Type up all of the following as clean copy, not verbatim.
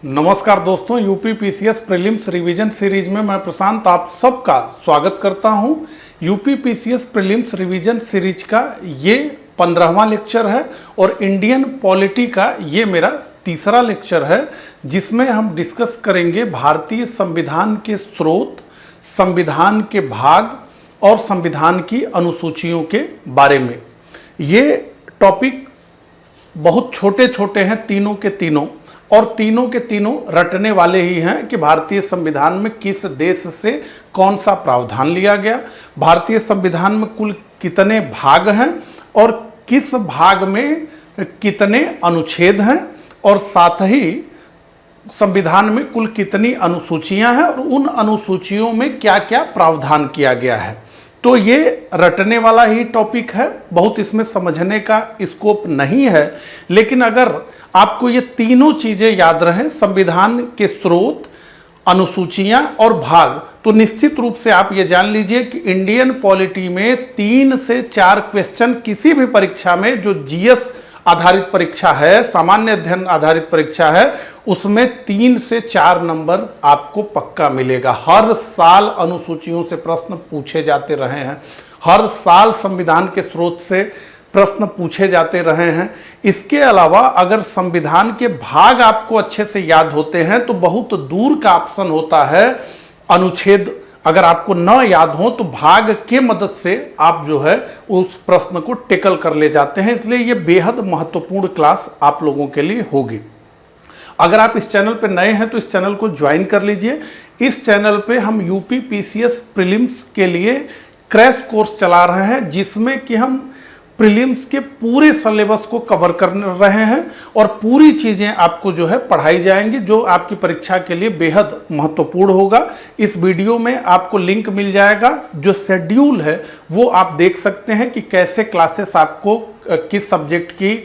नमस्कार दोस्तों, UP PCS prelims revision series में मैं प्रशांत आप सबका स्वागत करता हूं। UP PCS prelims revision series का ये 15वां लेक्चर है और इंडियन पॉलिटी का ये मेरा तीसरा लेक्चर है, जिसमें हम डिस्कस करेंगे भारतीय संविधान के स्रोत, संविधान के भाग और संविधान की अनुसूचियों के बारे में। ये टॉपिक बहुत छोटे छोटे हैं, तीनों के तीनों, और तीनों के तीनों रटने वाले ही हैं कि भारतीय संविधान में किस देश से कौन सा प्रावधान लिया गया, भारतीय संविधान में कुल कितने भाग हैं और किस भाग में कितने अनुच्छेद हैं, और साथ ही संविधान में कुल कितनी अनुसूचियां हैं और उन अनुसूचियों में क्या क्या प्रावधान किया गया है। तो ये रटने वाला ही टॉपिक है, बहुत इसमें समझने का स्कोप नहीं है। लेकिन अगर आपको ये तीनों चीजें याद रहें, संविधान के स्रोत, अनुसूचियां और भाग, तो निश्चित रूप से आप ये जान लीजिए कि इंडियन पॉलिटी में 3 से 4 क्वेश्चन किसी भी परीक्षा में, जो जीएस आधारित परीक्षा है, सामान्य अध्ययन आधारित परीक्षा है, उसमें 3 से 4 नंबर आपको पक्का मिलेगा। हर साल अनुसूचियों से प्रश्न पूछे जाते रहे हैं, हर साल संविधान के स्रोत से प्रश्न पूछे जाते रहे हैं। इसके अलावा अगर संविधान के भाग आपको अच्छे से याद होते हैं तो बहुत दूर का ऑप्शन होता है अनुच्छेद, अगर आपको न याद हो तो भाग के मदद से आप जो है उस प्रश्न को टेकल कर ले जाते हैं। इसलिए ये बेहद महत्वपूर्ण क्लास आप लोगों के लिए होगी। अगर आप इस चैनल पर नए हैं तो इस चैनल को ज्वाइन कर लीजिए। इस चैनल पे हम यूपी पीसीएस प्रीलिम्स के लिए क्रैश कोर्स चला रहे हैं, जिसमें कि हम प्रीलिम्स के पूरे सिलेबस को कवर कर रहे हैं और पूरी चीज़ें आपको जो है पढ़ाई जाएंगी, जो आपकी परीक्षा के लिए बेहद महत्वपूर्ण होगा। इस वीडियो में आपको लिंक मिल जाएगा, जो शेड्यूल है वो आप देख सकते हैं कि कैसे क्लासेस आपको, किस सब्जेक्ट की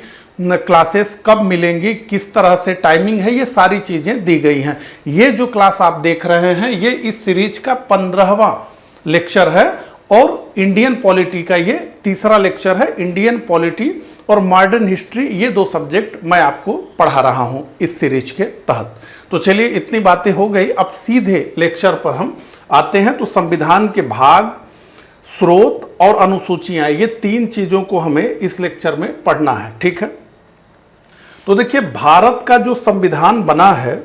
क्लासेस कब मिलेंगी, किस तरह से टाइमिंग है, ये सारी चीज़ें दी गई हैं। ये जो क्लास आप देख रहे हैं ये इस सीरीज का 15वां लेक्चर है और इंडियन पॉलिटी का ये तीसरा लेक्चर है। इंडियन पॉलिटी और मॉडर्न हिस्ट्री, ये 2 सब्जेक्ट मैं आपको पढ़ा रहा हूँ इस सीरीज के तहत। तो चलिए, इतनी बातें हो गई, अब सीधे लेक्चर पर हम आते हैं। तो संविधान के भाग, स्रोत और अनुसूचियां, ये 3 चीज़ों को हमें इस लेक्चर में पढ़ना है, ठीक है। तो देखिए, भारत का जो संविधान बना है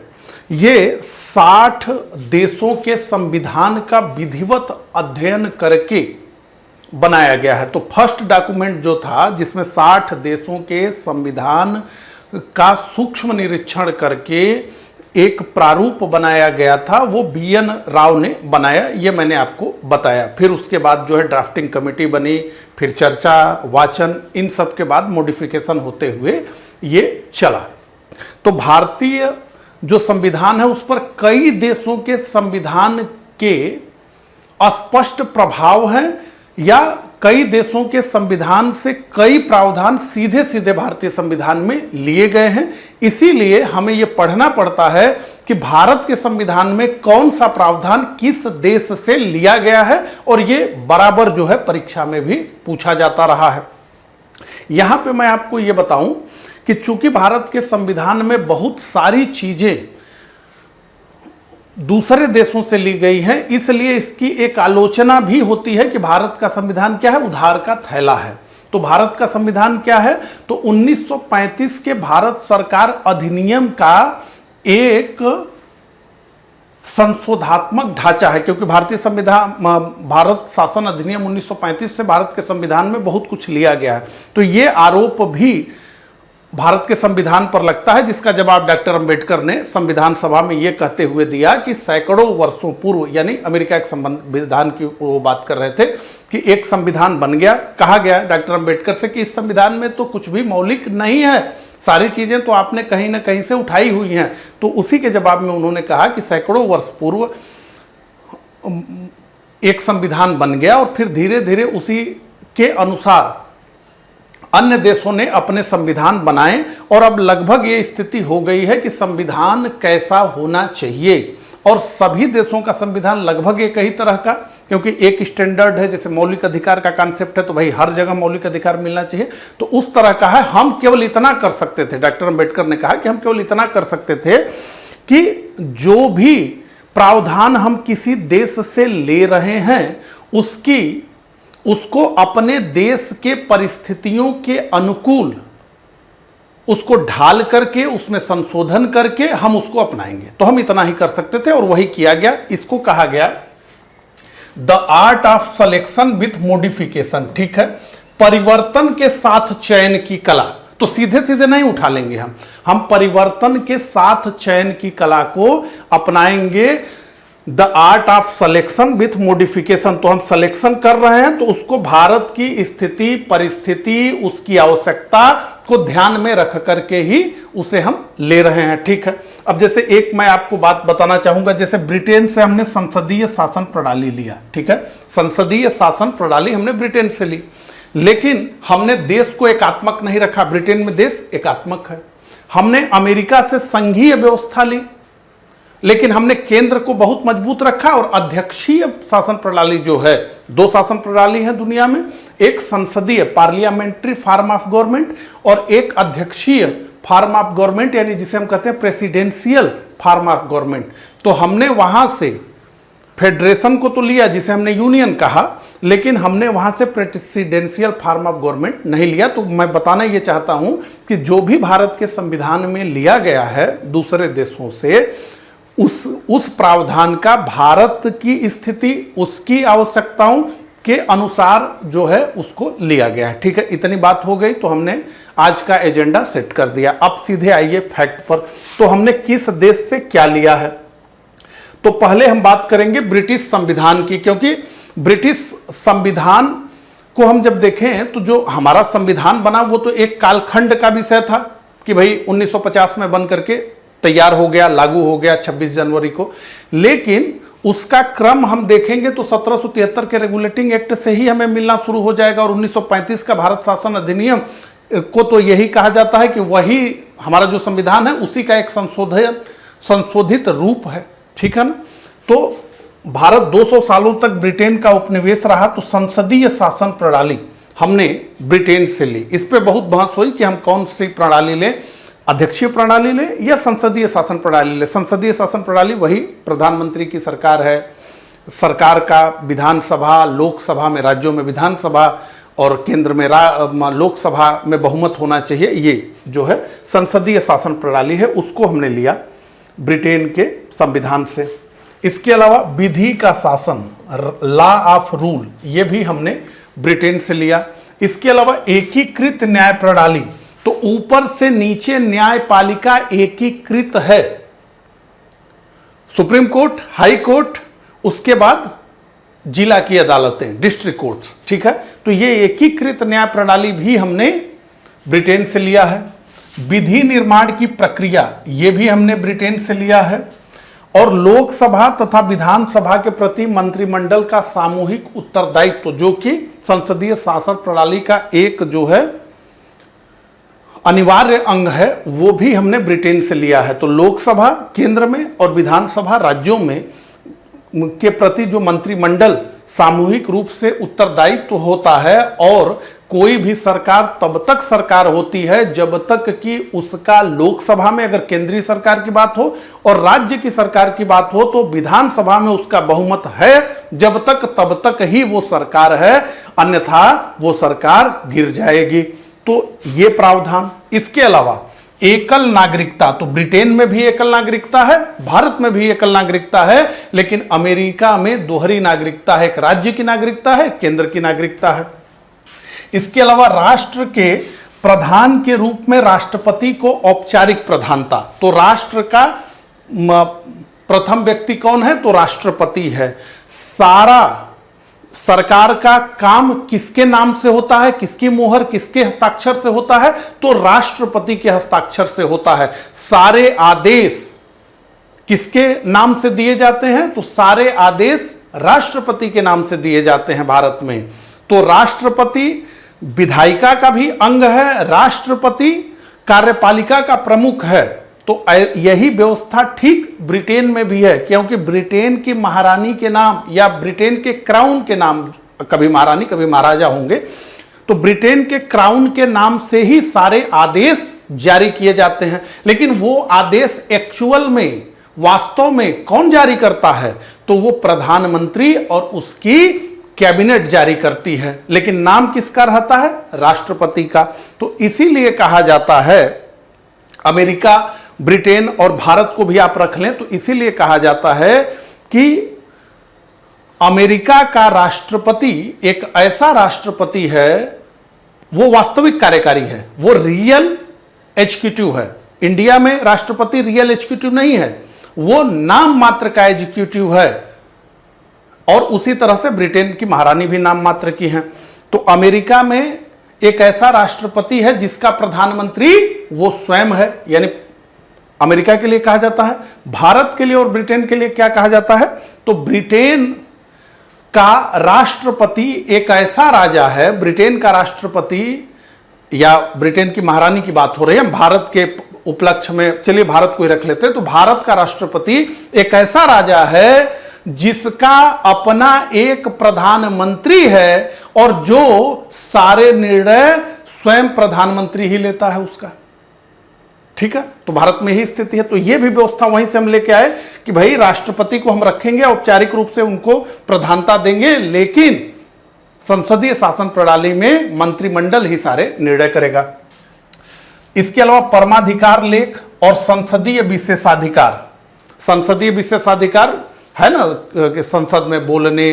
ये 60 देशों के संविधान का विधिवत अध्ययन करके बनाया गया है। तो फर्स्ट डॉक्यूमेंट जो था, जिसमें 60 देशों के संविधान का सूक्ष्म निरीक्षण करके एक प्रारूप बनाया गया था, वो BN राव ने बनाया, ये मैंने आपको बताया। फिर उसके बाद जो है ड्राफ्टिंग कमेटी बनी, फिर चर्चा, वाचन, इन सब के बाद मॉडिफिकेशन होते हुए ये चला। तो भारतीय जो संविधान है उस पर कई देशों के संविधान के स्पष्ट प्रभाव हैं, या कई देशों के संविधान से कई प्रावधान सीधे सीधे भारतीय संविधान में लिए गए हैं। इसीलिए हमें यह पढ़ना पड़ता है कि भारत के संविधान में कौन सा प्रावधान किस देश से लिया गया है, और यह बराबर जो है परीक्षा में भी पूछा जाता रहा है। यहां पे मैं आपको यह बताऊं कि चूंकि भारत के संविधान में बहुत सारी चीजें दूसरे देशों से ली गई हैं, इसलिए इसकी एक आलोचना भी होती है कि भारत का संविधान क्या है, उधार का थैला है। तो भारत का संविधान क्या है, तो 1935 के भारत सरकार अधिनियम का एक संशोधात्मक ढांचा है, क्योंकि भारतीय संविधान, भारत शासन अधिनियम 1935 से भारत के संविधान में बहुत कुछ लिया गया है। तो ये आरोप भी भारत के संविधान पर लगता है, जिसका जवाब डॉक्टर अंबेडकर ने संविधान सभा में यह कहते हुए दिया कि सैकड़ों वर्षों पूर्व, यानी अमेरिका के संविधान की वो बात कर रहे थे कि एक संविधान बन गया, कहा गया डॉक्टर अंबेडकर से कि इस संविधान में तो कुछ भी मौलिक नहीं है, सारी चीजें तो आपने कहीं ना कहीं से उठाई हुई हैं। तो उसी के जवाब में उन्होंने कहा कि सैकड़ों वर्ष पूर्व एक संविधान बन गया और फिर धीरे धीरे उसी के अनुसार अन्य देशों ने अपने संविधान बनाए, और अब लगभग ये स्थिति हो गई है कि संविधान कैसा होना चाहिए, और सभी देशों का संविधान लगभग एक ही तरह का, क्योंकि एक स्टैंडर्ड है। जैसे मौलिक अधिकार का कॉन्सेप्ट है तो भाई हर जगह मौलिक अधिकार मिलना चाहिए, तो उस तरह का है। हम केवल इतना कर सकते थे, डॉक्टर अंबेडकर ने कहा कि हम केवल इतना कर सकते थे कि जो भी प्रावधान हम किसी देश से ले रहे हैं उसको अपने देश के परिस्थितियों के अनुकूल उसको ढाल करके उसमें संशोधन करके हम उसको अपनाएंगे। तो हम इतना ही कर सकते थे और वही किया गया। इसको कहा गया the art of selection with modification. ठीक है, परिवर्तन के साथ चयन की कला। तो सीधे सीधे नहीं उठा लेंगे हम परिवर्तन के साथ चयन की कला को अपनाएंगे। The art of selection with modification. तो हम सिलेक्शन कर रहे हैं तो उसको भारत की स्थिति परिस्थिति उसकी आवश्यकता को ध्यान में रख करके ही उसे हम ले रहे हैं। ठीक है, अब जैसे एक मैं आपको बात बताना चाहूंगा, जैसे ब्रिटेन से हमने संसदीय शासन प्रणाली लिया। ठीक है, संसदीय शासन प्रणाली हमने ब्रिटेन से ली, लेकिन हमने देश को एकात्मक नहीं रखा। ब्रिटेन में देश एकात्मक है। हमने अमेरिका से संघीय व्यवस्था ली, लेकिन हमने केंद्र को बहुत मजबूत रखा और अध्यक्षीय शासन प्रणाली जो है, दो शासन प्रणाली है दुनिया में, एक संसदीय पार्लियामेंट्री फॉर्म ऑफ गवर्नमेंट और एक अध्यक्षीय फॉर्म ऑफ गवर्नमेंट, यानी जिसे हम कहते हैं प्रेसिडेंशियल फॉर्म ऑफ गवर्नमेंट। तो हमने वहां से फेडरेशन को तो लिया जिसे हमने यूनियन कहा, लेकिन हमने वहां से प्रेसिडेंशियल फॉर्म ऑफ गवर्नमेंट नहीं लिया। तो मैं बताना यह चाहता हूं कि जो भी भारत के संविधान में लिया गया है दूसरे देशों से, उस प्रावधान का भारत की स्थिति उसकी आवश्यकताओं के अनुसार जो है उसको लिया गया है। ठीक है, इतनी बात हो गई। तो हमने आज का एजेंडा सेट कर दिया। अब सीधे आइए फैक्ट पर। तो हमने किस देश से क्या लिया है? तो पहले हम बात करेंगे ब्रिटिश संविधान की, क्योंकि ब्रिटिश संविधान को हम जब देखें तो जो हमारा संविधान बना वो तो एक कालखंड का विषय था कि भाई 1950 में बन करके तैयार हो गया, लागू हो गया 26 जनवरी को। लेकिन उसका क्रम हम देखेंगे तो 1773 के रेगुलेटिंग एक्ट से ही हमें मिलना शुरू हो जाएगा और 1935 का भारत शासन अधिनियम को तो यही कहा जाता है कि वही हमारा जो संविधान है उसी का एक संशोधित रूप है। ठीक है ना। तो भारत 200 सालों तक ब्रिटेन का उपनिवेश रहा, तो संसदीय शासन प्रणाली हमने ब्रिटेन से ली। इस पे बहुत बहस हुई कि हम कौन सी प्रणाली लें, अध्यक्षीय प्रणाली ले या संसदीय शासन प्रणाली ले। संसदीय शासन प्रणाली वही प्रधानमंत्री की सरकार है, सरकार का विधानसभा लोकसभा में, राज्यों में विधानसभा और केंद्र में लोकसभा में बहुमत होना चाहिए। ये जो है संसदीय शासन प्रणाली है, उसको हमने लिया ब्रिटेन के संविधान से। इसके अलावा विधि का शासन, लॉ ऑफ रूल, ये भी हमने ब्रिटेन से लिया। इसके अलावा एकीकृत न्याय प्रणाली, तो ऊपर से नीचे न्यायपालिका एकीकृत है, सुप्रीम कोर्ट, हाई कोर्ट, उसके बाद जिला की अदालतें, डिस्ट्रिक्ट कोर्ट्स। ठीक है, तो ये एकीकृत न्याय प्रणाली भी हमने ब्रिटेन से लिया है। विधि निर्माण की प्रक्रिया, ये भी हमने ब्रिटेन से लिया है। और लोकसभा तथा विधानसभा के प्रति मंत्रिमंडल का सामूहिक उत्तरदायित्व, जो कि संसदीय शासन प्रणाली का एक जो है अनिवार्य अंग है, वो भी हमने ब्रिटेन से लिया है। तो लोकसभा केंद्र में और विधानसभा राज्यों में के प्रति जो मंत्रिमंडल सामूहिक रूप से उत्तरदायित्व होता है, और कोई भी सरकार तब तक सरकार होती है जब तक कि उसका लोकसभा में अगर केंद्रीय सरकार की बात हो और राज्य की सरकार की बात हो तो विधानसभा में उसका बहुमत है जब तक, तब तक ही वो सरकार है, अन्यथा वो सरकार गिर जाएगी। तो ये प्रावधान। इसके अलावा एकल नागरिकता, तो ब्रिटेन में भी एकल नागरिकता है, भारत में भी एकल नागरिकता है, लेकिन अमेरिका में दोहरी नागरिकता है, एक राज्य की नागरिकता है, केंद्र की नागरिकता है। इसके अलावा राष्ट्र के प्रधान के रूप में राष्ट्रपति को औपचारिक प्रधानता, तो राष्ट्र का प्रथम व्यक्ति कौन है? तो राष्ट्रपति है। सारा सरकार का काम किसके नाम से होता है, किसकी मोहर, किसके हस्ताक्षर से होता है? तो राष्ट्रपति के हस्ताक्षर से होता है। सारे आदेश किसके नाम से दिए जाते हैं? तो सारे आदेश राष्ट्रपति के नाम से दिए जाते हैं भारत में। तो राष्ट्रपति विधायिका का भी अंग है, राष्ट्रपति कार्यपालिका का प्रमुख है। तो यही व्यवस्था ठीक ब्रिटेन में भी है, क्योंकि ब्रिटेन की महारानी के नाम या ब्रिटेन के क्राउन के नाम, कभी महारानी कभी महाराजा होंगे, तो ब्रिटेन के क्राउन के नाम से ही सारे आदेश जारी किए जाते हैं। लेकिन वो आदेश एक्चुअल में वास्तव में कौन जारी करता है? तो वो प्रधानमंत्री और उसकी कैबिनेट जारी करती है, लेकिन नाम किसका रहता है? राष्ट्रपति का। तो इसीलिए कहा जाता है, अमेरिका, ब्रिटेन और भारत को भी आप रख लें तो इसीलिए कहा जाता है कि अमेरिका का राष्ट्रपति एक ऐसा राष्ट्रपति है, वो वास्तविक कार्यकारी है, वो रियल एग्जीक्यूटिव है। इंडिया में राष्ट्रपति रियल एग्जीक्यूटिव नहीं है, वो नाम मात्र का एग्जीक्यूटिव है। और उसी तरह से ब्रिटेन की महारानी भी नाम मात्र की हैं। तो अमेरिका में एक ऐसा राष्ट्रपति है जिसका प्रधानमंत्री वो स्वयं है, यानी अमेरिका के लिए कहा जाता है। भारत के लिए और ब्रिटेन के लिए क्या कहा जाता है? तो ब्रिटेन का राष्ट्रपति एक ऐसा राजा है, ब्रिटेन का राष्ट्रपति या ब्रिटेन की महारानी की बात हो रही है, भारत के उपलक्ष्य में चलिए भारत को ही रख लेते हैं। तो भारत का राष्ट्रपति एक ऐसा राजा है जिसका अपना एक प्रधानमंत्री है और जो सारे निर्णय स्वयं प्रधानमंत्री ही लेता है उसका। ठीक है, तो भारत में ही स्थिति है। तो यह भी व्यवस्था वहीं से हम लेके आए कि भाई राष्ट्रपति को हम रखेंगे, औपचारिक रूप से उनको प्रधानता देंगे, लेकिन संसदीय शासन प्रणाली में मंत्रिमंडल ही सारे निर्णय करेगा। इसके अलावा परमाधिकार लेख और संसदीय विशेषाधिकार। संसदीय विशेषाधिकार है ना कि संसद में बोलने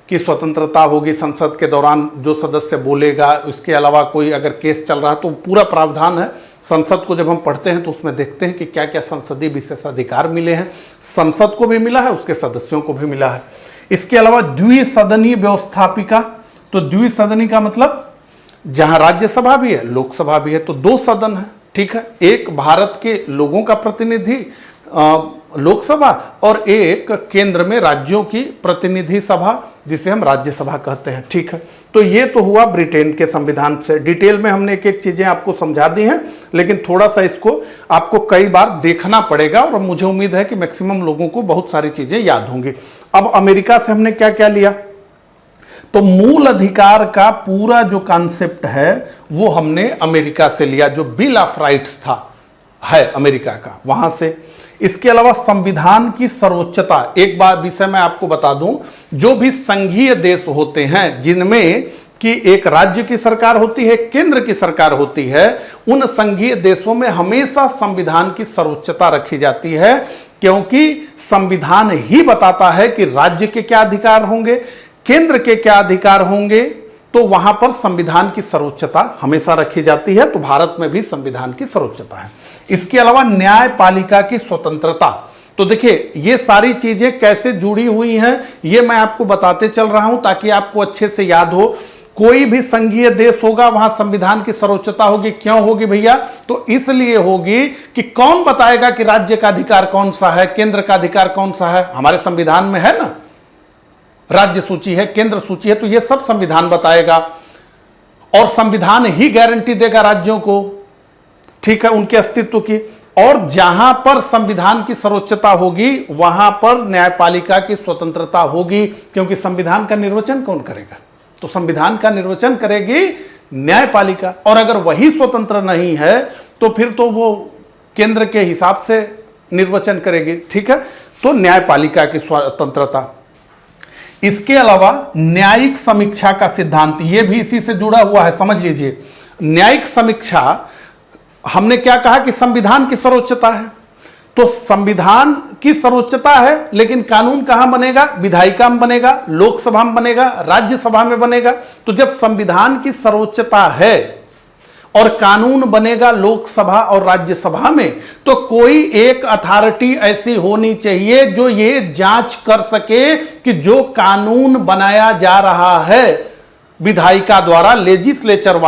की स्वतंत्रता होगी, संसद के दौरान जो सदस्य बोलेगा, उसके अलावा कोई अगर केस चल रहा है तो पूरा प्रावधान है। संसद को जब हम पढ़ते हैं तो उसमें देखते हैं कि क्या क्या संसदीय विशेषाधिकार मिले हैं, संसद को भी मिला है, उसके सदस्यों को भी मिला है। इसके अलावा द्विसदनीय व्यवस्थापिका। तो द्विसदनी का मतलब जहां राज्यसभा भी है, लोकसभा भी है, तो दो सदन है। ठीक है, एक भारत के लोगों का प्रतिनिधि लोकसभा और एक केंद्र में राज्यों की प्रतिनिधि सभा जिसे हम राज्यसभा कहते हैं। ठीक है, तो ये तो हुआ ब्रिटेन के संविधान से। डिटेल में हमने एक एक चीजें आपको समझा दी हैं, लेकिन थोड़ा सा इसको आपको कई बार देखना पड़ेगा और मुझे उम्मीद है कि मैक्सिमम लोगों को बहुत सारी चीजें याद होंगी। अब अमेरिका से हमने क्या क्या लिया? तो मूल अधिकार का पूरा जो कॉन्सेप्ट है वो हमने अमेरिका से लिया, जो बिल ऑफ राइट्स था है अमेरिका का, वहां से। इसके अलावा संविधान की सर्वोच्चता। एक बार विषय मैं आपको बता दूं, जो भी संघीय देश होते हैं जिनमें कि एक राज्य की सरकार होती है, केंद्र की सरकार होती है, उन संघीय देशों में हमेशा संविधान की सर्वोच्चता रखी जाती है, क्योंकि संविधान ही बताता है कि राज्य के क्या अधिकार होंगे, केंद्र के क्या अधिकार होंगे। तो वहां पर संविधान की सर्वोच्चता हमेशा रखी जाती है। तो भारत में भी संविधान की सर्वोच्चता है। इसके अलावा न्यायपालिका की स्वतंत्रता। तो देखिए ये सारी चीजें कैसे जुड़ी हुई हैं ये मैं आपको बताते चल रहा हूं ताकि आपको अच्छे से याद हो। कोई भी संघीय देश होगा वहां संविधान की सर्वोच्चता होगी। क्यों होगी भैया? तो इसलिए होगी कि कौन बताएगा कि राज्य का अधिकार कौन सा है, केंद्र का अधिकार कौन सा है? हमारे संविधान में है ना, राज्य सूची है, केंद्र सूची है, तो ये सब संविधान बताएगा और संविधान ही गारंटी देगा राज्यों को, ठीक है, उनके अस्तित्व की। और जहां पर संविधान की सर्वोच्चता होगी वहां पर न्यायपालिका की स्वतंत्रता होगी, क्योंकि संविधान का निर्वचन कौन करेगा? तो संविधान का निर्वचन करेगी न्यायपालिका। और अगर वही स्वतंत्र नहीं है तो फिर तो वो केंद्र के हिसाब से निर्वचन करेगी। ठीक है, तो न्यायपालिका की स्वतंत्रता। इसके अलावा न्यायिक समीक्षा का सिद्धांत, यह भी इसी से जुड़ा हुआ है, समझ लीजिए। न्यायिक समीक्षा, हमने क्या कहा कि संविधान की सर्वोच्चता है, तो संविधान की सर्वोच्चता है, लेकिन कानून कहां बनेगा? विधायिका में बनेगा, लोकसभा में बनेगा, राज्यसभा में बनेगा। तो जब संविधान की सर्वोच्चता है और कानून बनेगा लोकसभा और राज्यसभा में, तो कोई एक अथॉरिटी ऐसी होनी चाहिए जो ये जांच कर सके कि जो कानून बनाया जा रहा है विधायिका द्वारा, लेजिस्लेचर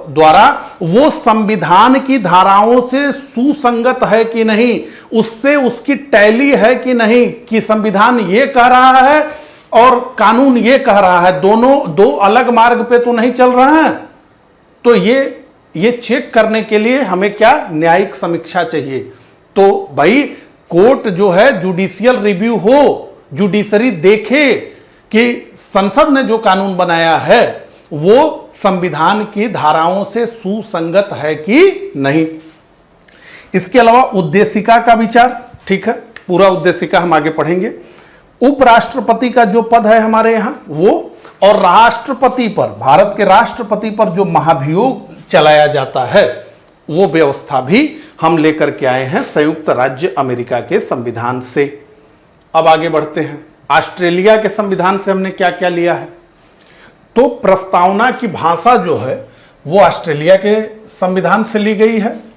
द्वारा, वो संविधान की धाराओं से सुसंगत है कि नहीं, उससे उसकी टैली है कि नहीं, कि संविधान ये कह रहा है और कानून ये कह रहा है, दोनों दो अलग मार्ग पे तो नहीं चल रहे हैं। तो ये चेक करने के लिए हमें क्या? न्यायिक समीक्षा चाहिए। तो भाई कोर्ट जो है जुडिशियल रिव्यू हो, जुडिशरी देखे कि संसद ने जो कानून बनाया है वो संविधान की धाराओं से सुसंगत है कि नहीं। इसके अलावा उद्देशिका का विचार, ठीक है, पूरा उद्देशिका हम आगे पढ़ेंगे। उपराष्ट्रपति का जो पद है हमारे यहां वो, और राष्ट्रपति पर, भारत के राष्ट्रपति पर जो महाभियोग चलाया जाता है वो व्यवस्था भी हम लेकर के आए हैं संयुक्त राज्य अमेरिका के संविधान से। अब आगे बढ़ते हैं। ऑस्ट्रेलिया के संविधान से हमने क्या क्या लिया है? तो प्रस्तावना की भाषा जो है वो ऑस्ट्रेलिया के संविधान से ली गई है।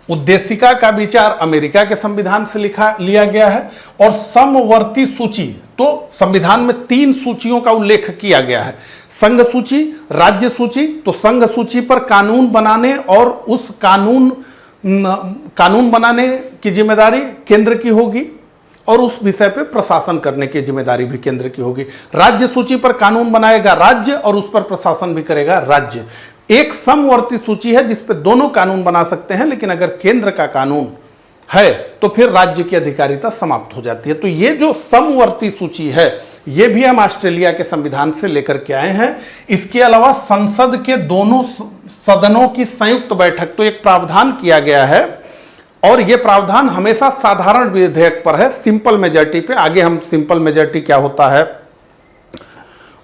उद्देशिका का विचार अमेरिका के संविधान से लिया गया है। और समवर्ती सूची, तो संविधान में 3 सूचियों का उल्लेख किया गया है, संघ सूची, राज्य सूची। तो संघ सूची पर कानून बनाने और उस कानून बनाने की जिम्मेदारी केंद्र की होगी और उस विषय पे प्रशासन करने की जिम्मेदारी भी केंद्र की होगी। राज्य सूची पर कानून बनाएगा राज्य और उस पर प्रशासन भी करेगा राज्य। एक समवर्ती सूची है जिस पे दोनों कानून बना सकते हैं, लेकिन अगर केंद्र का कानून है तो फिर राज्य की अधिकारिता समाप्त हो जाती है। तो ये जो समवर्ती सूची है ये भी हम ऑस्ट्रेलिया के संविधान से लेकर के आए हैं। इसके अलावा संसद के दोनों सदनों की संयुक्त बैठक, तो एक प्रावधान किया गया है और यह प्रावधान हमेशा साधारण विधेयक पर है, सिंपल मेजॉरिटी पे। आगे हम सिंपल मेजॉरिटी क्या होता है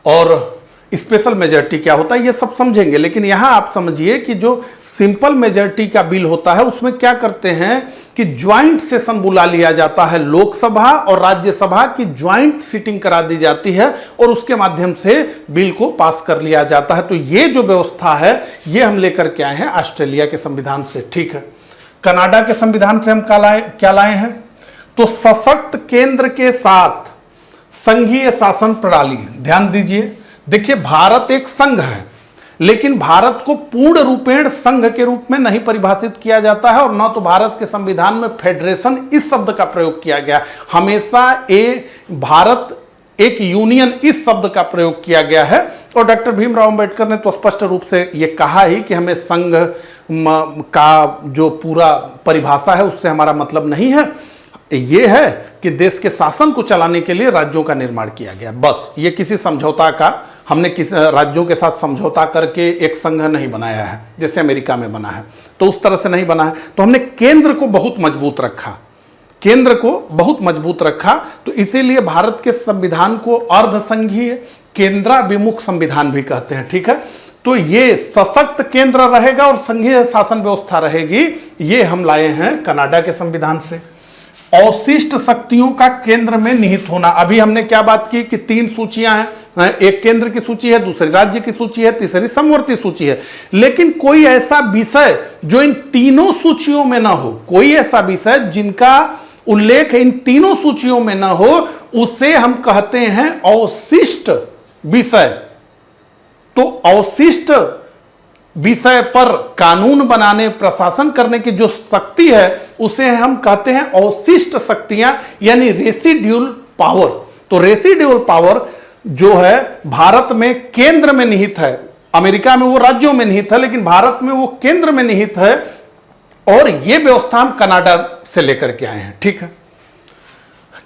और स्पेशल मेजॉरिटी क्या होता है ये सब समझेंगे, लेकिन यहां आप समझिए कि जो सिंपल मेजॉरिटी का बिल होता है उसमें क्या करते हैं कि ज्वाइंट सेशन बुला लिया जाता है, लोकसभा और राज्यसभा की ज्वाइंट सीटिंग करा दी जाती है और उसके माध्यम से बिल को पास कर लिया जाता है। तो ये जो व्यवस्था है ये हम लेकर के आए हैं ऑस्ट्रेलिया के संविधान से। ठीक है, कनाडा के संविधान से हम क्या लाए हैं? तो सशक्त केंद्र के साथ संघीय शासन प्रणाली। ध्यान दीजिए, देखिए भारत एक संघ है, लेकिन भारत को पूर्ण रूपेण संघ के रूप में नहीं परिभाषित किया जाता है और न तो भारत के संविधान में फेडरेशन इस शब्द का प्रयोग किया गया। हमेशा भारत एक यूनियन इस शब्द का प्रयोग किया गया है और डॉक्टर भीमराव अंबेडकर ने तो स्पष्ट रूप से यह कहा ही कि हमें संघ का जो पूरा परिभाषा है उससे हमारा मतलब नहीं है। यह है कि देश के शासन को चलाने के लिए राज्यों का निर्माण किया गया, बस। ये किसी समझौता का, हमने किसी राज्यों के साथ समझौता करके एक संघ नहीं बनाया है जैसे अमेरिका में बना है, तो उस तरह से नहीं बना है। तो हमने केंद्र को बहुत मजबूत रखा, केंद्र को बहुत मजबूत रखा। तो इसीलिए भारत के संविधान को अर्धसंघीय केंद्राभिमुख संविधान भी कहते हैं। ठीक है, तो ये सशक्त केंद्र रहेगा और संघीय शासन व्यवस्था रहेगी। ये हम लाए हैं कनाडा के संविधान से। अवशिष्ट शक्तियों का केंद्र में निहित होना। अभी हमने क्या बात की कि 3 सूचियां हैं, एक केंद्र की सूची है, दूसरी राज्य की सूची है, तीसरी समवर्ती सूची है। लेकिन कोई ऐसा विषय जो इन तीनों सूचियों में ना हो, कोई ऐसा विषय जिनका उल्लेख इन तीनों सूचियों में ना हो, उसे हम कहते हैं अवशिष्ट विषय। तो अवशिष्ट विषय पर कानून बनाने, प्रशासन करने की जो शक्ति है उसे हम कहते हैं अवशिष्ट शक्तियां, यानी रेसिड्यूल पावर। तो रेसिड्यूल पावर जो है भारत में केंद्र में निहित है, अमेरिका में वो राज्यों में निहित है, लेकिन भारत में वो केंद्र में निहित है। और ये व्यवस्था हम कनाडा से लेकर के आए हैं। ठीक है,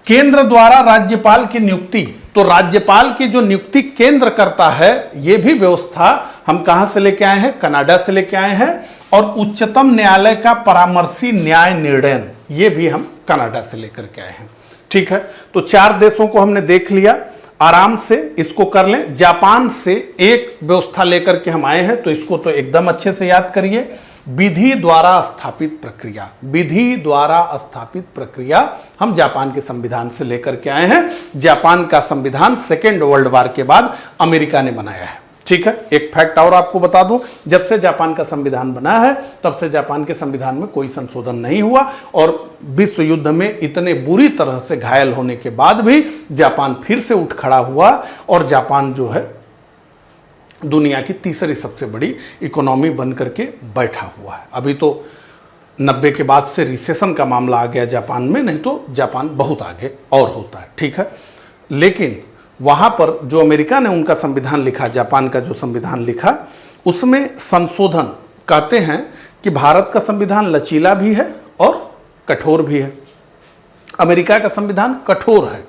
केंद्र द्वारा राज्यपाल की नियुक्ति। तो राज्यपाल की जो नियुक्ति केंद्र करता है, यह भी व्यवस्था हम कहां से लेके आए हैं? कनाडा से लेके आए हैं। और उच्चतम न्यायालय का परामर्शी न्याय निर्णय, ये भी हम कनाडा से लेकर के आए हैं। ठीक है, तो 4 देशों को हमने देख लिया, आराम से इसको कर लें। जापान से एक व्यवस्था लेकर के हम आए हैं, तो इसको तो एकदम अच्छे से याद करिए। विधि द्वारा स्थापित प्रक्रिया, विधि द्वारा स्थापित प्रक्रिया हम जापान के संविधान से लेकर के आए हैं। जापान का संविधान सेकेंड वर्ल्ड वॉर के बाद अमेरिका ने बनाया है। ठीक है, एक फैक्ट और आपको बता दूं, जब से जापान का संविधान बना है तब से जापान के संविधान में कोई संशोधन नहीं हुआ और विश्व युद्ध में इतने बुरी तरह से घायल होने के बाद भी जापान फिर से उठ खड़ा हुआ और जापान जो है दुनिया की तीसरी सबसे बड़ी इकोनॉमी बन करके बैठा हुआ है। अभी तो 90 के बाद से रिसेशन का मामला आ गया जापान में, नहीं तो जापान बहुत आगे और होता है। ठीक है, लेकिन वहाँ पर जो अमेरिका ने उनका संविधान लिखा, जापान का जो संविधान लिखा, उसमें संशोधन कहते हैं कि भारत का संविधान लचीला भी है और कठोर भी है। अमेरिका का संविधान कठोर है,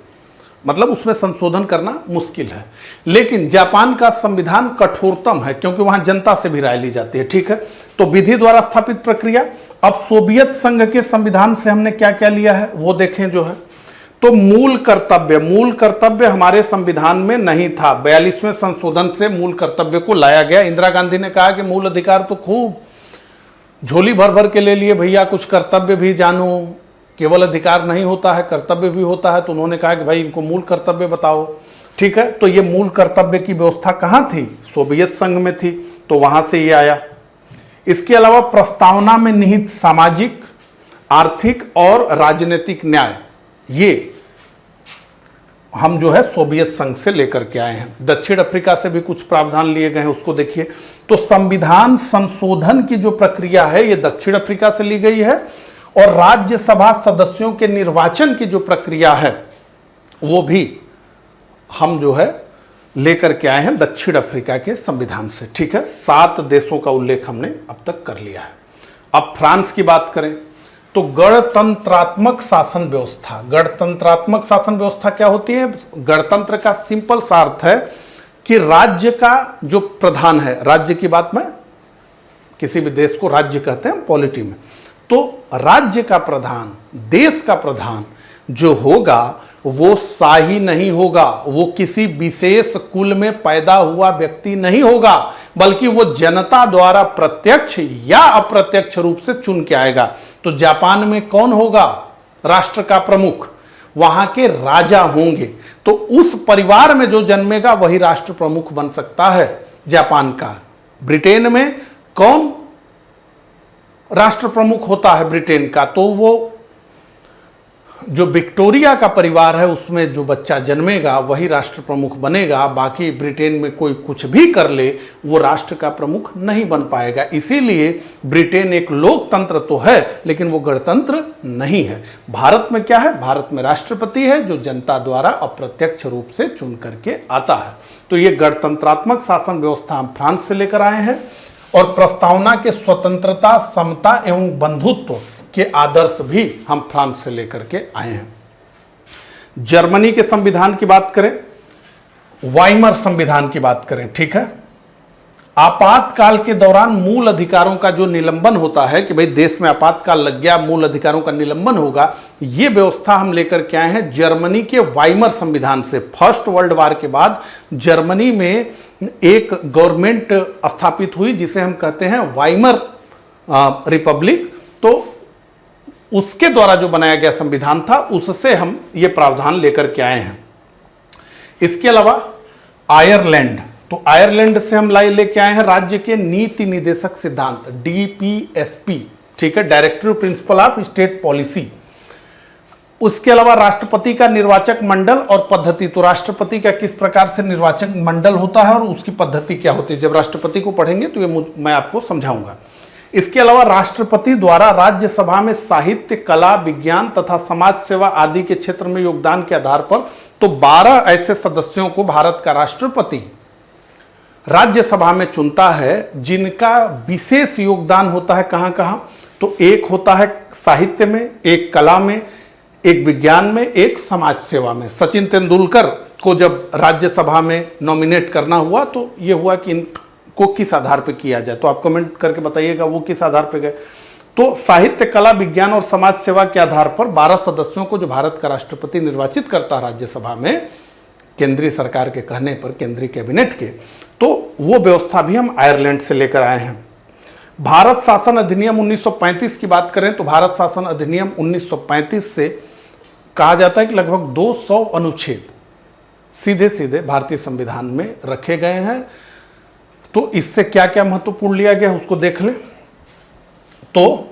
मतलब उसमें संशोधन करना मुश्किल है। लेकिन जापान का संविधान कठोरतम है क्योंकि वहां जनता से भी राय ली जाती है। ठीक है, तो विधि द्वारा स्थापित प्रक्रिया। अब सोवियत संघ के संविधान से हमने क्या क्या लिया है वो देखें जो है। तो मूल कर्तव्य हमारे संविधान में नहीं था। 42वें संशोधन से मूल कर्तव्य को लाया गया। इंदिरा गांधी ने कहा कि मूल अधिकार तो खूब झोली भर भर के ले लिए भैया, कुछ कर्तव्य भी जानो, केवल अधिकार नहीं होता है कर्तव्य भी होता है। तो उन्होंने कहा कि भाई इनको मूल कर्तव्य बताओ। ठीक है, तो ये मूल कर्तव्य की व्यवस्था कहाँ थी? सोवियत संघ में थी, तो वहां से ये आया। इसके अलावा प्रस्तावना में निहित सामाजिक, आर्थिक और राजनीतिक न्याय, ये हम जो है सोवियत संघ से लेकर के आए हैं। दक्षिण अफ्रीका से भी कुछ प्रावधान लिए गए हैं, उसको देखिए। तो संविधान संशोधन की जो प्रक्रिया है ये दक्षिण अफ्रीका से ली गई है, और राज्यसभा सदस्यों के निर्वाचन की जो प्रक्रिया है वो भी हम जो है लेकर के आए हैं दक्षिण अफ्रीका के संविधान से। ठीक है, 7 देशों का उल्लेख हमने अब तक कर लिया है। अब फ्रांस की बात करें तो गणतंत्रात्मक शासन व्यवस्था। गणतंत्रात्मक शासन व्यवस्था क्या होती है? गणतंत्र का सिंपल सा अर्थ है कि राज्य का जो प्रधान है, राज्य की बात में, किसी भी देश को राज्य कहते हैं पॉलिटी में, तो राज्य का प्रधान, देश का प्रधान जो होगा वो शाही नहीं होगा, वो किसी विशेष कुल में पैदा हुआ व्यक्ति नहीं होगा, बल्कि वो जनता द्वारा प्रत्यक्ष या अप्रत्यक्ष रूप से चुन के आएगा। तो जापान में कौन होगा राष्ट्र का प्रमुख? वहां के राजा होंगे। तो उस परिवार में जो जन्मेगा वही राष्ट्र प्रमुख बन सकता है जापान का। ब्रिटेन में कौन राष्ट्र प्रमुख होता है ब्रिटेन का? तो वो जो विक्टोरिया का परिवार है उसमें जो बच्चा जन्मेगा वही राष्ट्र प्रमुख बनेगा। बाकी ब्रिटेन में कोई कुछ भी कर ले वो राष्ट्र का प्रमुख नहीं बन पाएगा। इसीलिए ब्रिटेन एक लोकतंत्र तो है लेकिन वो गणतंत्र नहीं है। भारत में क्या है? भारत में राष्ट्रपति है जो जनता द्वारा अप्रत्यक्ष रूप से चुन करके आता है। तो ये गणतंत्रात्मक शासन व्यवस्था हम फ्रांस से लेकर आए हैं, और प्रस्तावना के स्वतंत्रता, समता एवं बंधुत्व के आदर्श भी हम फ्रांस से लेकर के आए हैं। जर्मनी के संविधान की बात करें, वाइमर संविधान की बात करें, ठीक है, आपातकाल के दौरान मूल अधिकारों का जो निलंबन होता है कि भाई देश में आपातकाल लग गया, मूल अधिकारों का निलंबन होगा, ये व्यवस्था हम लेकर के आए हैं जर्मनी के वाइमर संविधान से। फर्स्ट वर्ल्ड वार के बाद जर्मनी में एक गवर्नमेंट स्थापित हुई जिसे हम कहते हैं वाइमर रिपब्लिक। तो उसके द्वारा जो बनाया गया संविधान था उससे हम ये प्रावधान लेकर के आए हैं। इसके अलावा आयरलैंड, तो आयरलैंड से हम लेके आए हैं राज्य के नीति निदेशक सिद्धांत, DPSP, ठीक है, directive principle of state policy. उसके अलावा राष्ट्रपति का निर्वाचक मंडल और पद्धति, तो राष्ट्रपति का किस प्रकार से निर्वाचक मंडल होता है और उसकी पद्धति क्या होती है, जब राष्ट्रपति को पढ़ेंगे तो ये मैं आपको समझाऊंगा। इसके अलावा राष्ट्रपति द्वारा राज्यसभा में साहित्य, कला, विज्ञान तथा समाज सेवा आदि के क्षेत्र में योगदान के आधार पर तो 12 ऐसे सदस्यों को भारत का राष्ट्रपति राज्यसभा में चुनता है जिनका विशेष योगदान होता है। कहां कहां? तो एक होता है साहित्य में, एक कला में, एक विज्ञान में, एक समाज सेवा में। सचिन तेंदुलकर को जब राज्यसभा में नॉमिनेट करना हुआ तो यह हुआ कि इनको किस आधार पर किया जाए, तो आप कमेंट करके बताइएगा वो किस आधार पर गए। तो साहित्य, कला, विज्ञान और समाज सेवा के आधार पर 12 सदस्यों को जो भारत का राष्ट्रपति निर्वाचित करता है राज्यसभा में केंद्रीय सरकार के कहने पर, केंद्रीय कैबिनेट के, तो वो व्यवस्था भी हम आयरलैंड से लेकर आए हैं। भारत शासन अधिनियम 1935 की बात करें तो भारत शासन अधिनियम 1935 से कहा जाता है कि लगभग 200 अनुच्छेद सीधे सीधे भारतीय संविधान में रखे गए हैं। तो इससे क्या क्या महत्वपूर्ण लिया गया उसको देख लें। तो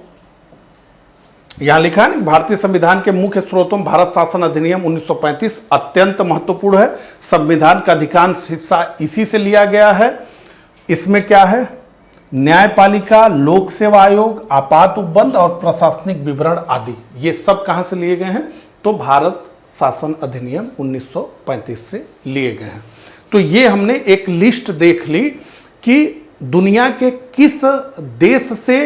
यहां लिखा है भारतीय संविधान के मुख्य स्रोतों में भारत शासन अधिनियम 1935 अत्यंत महत्वपूर्ण है। संविधान का अधिकांश हिस्सा इसी से लिया गया है। इसमें क्या है? न्यायपालिका, लोक सेवा आयोग, आपात उपबंध और प्रशासनिक विवरण आदि, ये सब कहां से लिए गए हैं? तो भारत शासन अधिनियम 1935 से लिए गए हैं। तो ये हमने एक लिस्ट देख ली कि दुनिया के किस देश से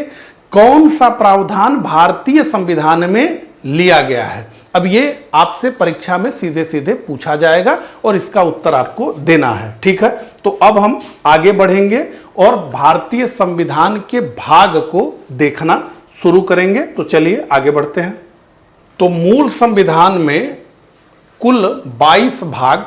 कौन सा प्रावधान भारतीय संविधान में लिया गया है। अब ये आपसे परीक्षा में सीधे सीधे पूछा जाएगा और इसका उत्तर आपको देना है, ठीक है। तो अब हम आगे बढ़ेंगे और भारतीय संविधान के भाग को देखना शुरू करेंगे। तो चलिए आगे बढ़ते हैं। तो मूल संविधान में कुल 22 भाग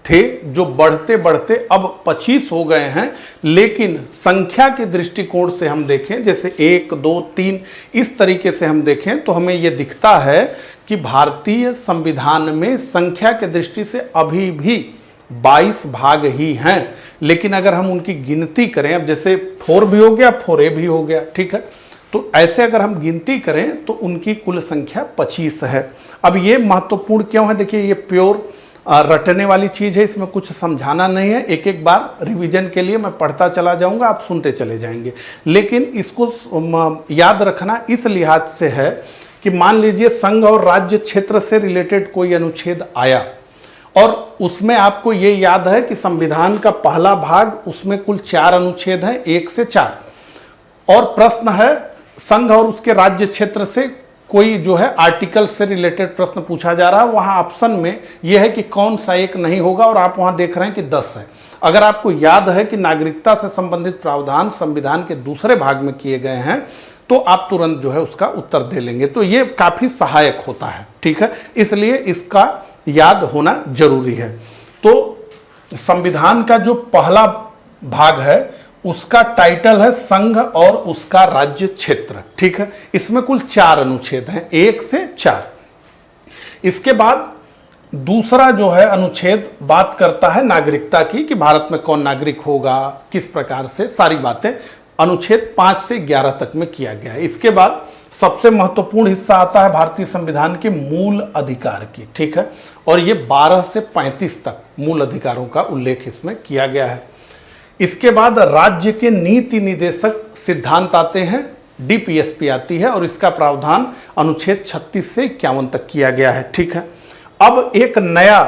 थे, जो बढ़ते बढ़ते अब 25 हो गए हैं। लेकिन संख्या के दृष्टिकोण से हम देखें, जैसे 1, 2, 3 इस तरीके से हम देखें, तो हमें यह दिखता है कि भारतीय संविधान में संख्या के दृष्टि से अभी भी 22 भाग ही हैं। लेकिन अगर हम उनकी गिनती करें, अब जैसे 4 भी हो गया, 4A भी हो गया, ठीक है, तो ऐसे अगर हम गिनती करें तो उनकी कुल संख्या 25 है। अब ये महत्वपूर्ण क्यों है? देखिए, ये प्योर रटने वाली चीज है, इसमें कुछ समझाना नहीं है। एक एक बार रिवीजन के लिए मैं पढ़ता चला जाऊंगा, आप सुनते चले जाएंगे। लेकिन इसको याद रखना इस लिहाज से है कि मान लीजिए संघ और राज्य क्षेत्र से रिलेटेड कोई अनुच्छेद आया और उसमें आपको ये याद है कि संविधान का पहला भाग, उसमें कुल 4 अनुच्छेद हैं, 1 से 4, और प्रश्न है संघ और उसके राज्य क्षेत्र से कोई जो है आर्टिकल से रिलेटेड प्रश्न पूछा जा रहा है। वहां ऑप्शन में यह है कि कौन सा एक नहीं होगा, और आप वहां देख रहे हैं कि 10 है। अगर आपको याद है कि नागरिकता से संबंधित प्रावधान संविधान के दूसरे भाग में किए गए हैं, तो आप तुरंत जो है उसका उत्तर दे लेंगे। तो ये काफी सहायक होता है, ठीक है, इसलिए इसका याद होना जरूरी है। तो संविधान का जो पहला भाग है उसका टाइटल है संघ और उसका राज्य क्षेत्र, ठीक है। इसमें कुल 4 अनुच्छेद हैं, 1 से 4। इसके बाद दूसरा जो है अनुच्छेद बात करता है नागरिकता की, कि भारत में कौन नागरिक होगा, किस प्रकार से, सारी बातें अनुच्छेद 5 से 11 तक में किया गया है। इसके बाद सबसे महत्वपूर्ण हिस्सा आता है भारतीय संविधान के मूल अधिकार की, ठीक है, और ये 12 से 35 तक मूल अधिकारों का उल्लेख इसमें किया गया है। इसके बाद राज्य के नीति निदेशक सिद्धांत आते हैं, डीपीएसपी आती है, और इसका प्रावधान अनुच्छेद 36 से 51 तक किया गया है, ठीक है। अब एक नया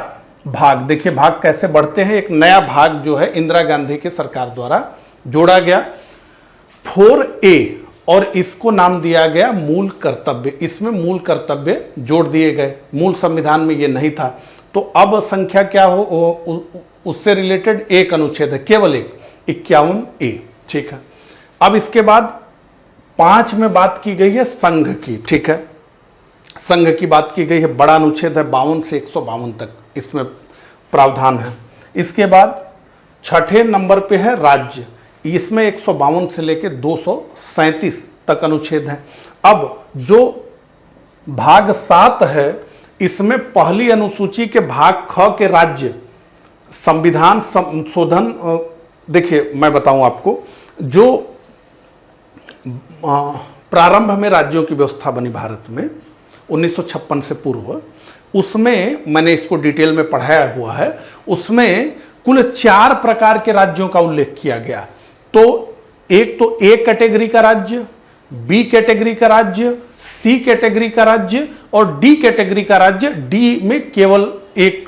भाग, देखिए भाग कैसे बढ़ते हैं। एक नया भाग जो है इंदिरा गांधी के सरकार द्वारा जोड़ा गया, 4A, और इसको नाम दिया गया मूल कर्तव्य। इसमें मूल कर्तव्य जोड़ दिए गए, मूल संविधान में ये नहीं था। तो अब संख्या क्या हो, उससे रिलेटेड एक अनुच्छेद है, केवल एक, 51A, ठीक है। अब इसके बाद 5 में बात की गई है संघ की, ठीक है, संघ की बात की गई है, बड़ा अनुच्छेद है, 52 से 152 तक इसमें प्रावधान है। इसके बाद 6ठे नंबर पे है राज्य, इसमें 152 से लेकर 237 तक अनुच्छेद है। अब जो भाग 7 है, इसमें पहली अनुसूची के भाग ख के राज्य संविधान संशोधन, देखिए मैं बताऊं आपको, जो प्रारंभ में राज्यों की व्यवस्था बनी भारत में 1956 से पूर्व, उसमें मैंने इसको डिटेल में पढ़ाया हुआ है। उसमें कुल 4 प्रकार के राज्यों का उल्लेख किया गया। तो एक तो ए कैटेगरी का राज्य, बी कैटेगरी का राज्य, सी कैटेगरी का राज्य और डी कैटेगरी का राज्य। डी में केवल एक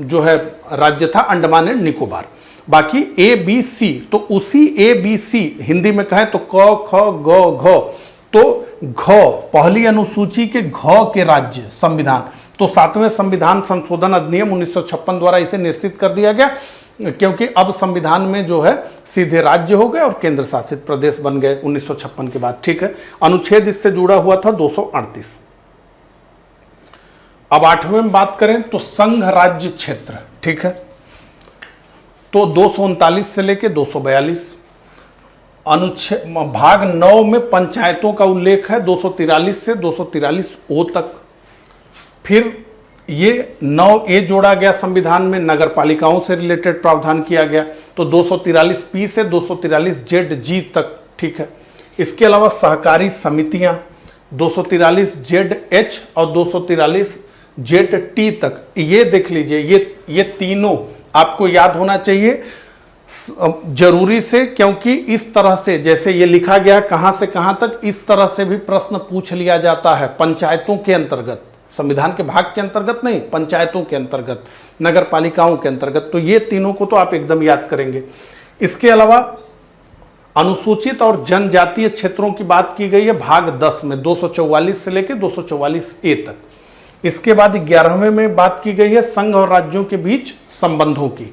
जो है राज्य था अंडमान एंड निकोबार, बाकी ए बी सी। तो उसी ए बी सी हिंदी में कहें तो क ख ग घ, तो घ पहली अनुसूची के घ के राज्य संविधान। तो 7वें संविधान संशोधन अधिनियम 1956 द्वारा इसे निश्चित कर दिया गया, क्योंकि अब संविधान में जो है सीधे राज्य हो गए और केंद्र शासित प्रदेश बन गए 1956 के बाद, ठीक है। अनुच्छेद इससे जुड़ा हुआ था 238। अब 8वें में बात करें तो संघ राज्य क्षेत्र, ठीक है, तो 239 से लेके 242। अनुच्छेद भाग 9 में पंचायतों का उल्लेख है 243 से 243O तक। फिर ये 9A जोड़ा गया संविधान में, नगर पालिकाओं से रिलेटेड प्रावधान किया गया, तो 243P से 243ZG तक, ठीक है। इसके अलावा सहकारी समितियां 243ZH और 243ZT तक, ये देख लीजिए, ये तीनों आपको याद होना चाहिए जरूरी से, क्योंकि इस तरह से जैसे ये लिखा गया कहां से कहां तक, इस तरह से भी प्रश्न पूछ लिया जाता है पंचायतों के अंतर्गत, संविधान के भाग के अंतर्गत नहीं, पंचायतों के अंतर्गत, नगर पालिकाओं के अंतर्गत। तो ये तीनों को तो आप एकदम याद करेंगे। इसके अलावा अनुसूचित और जनजातीय क्षेत्रों की बात की गई है भाग 10 में 244 से लेकर 244A तक। इसके बाद 11वें में बात की गई है संघ और राज्यों के बीच संबंधों की।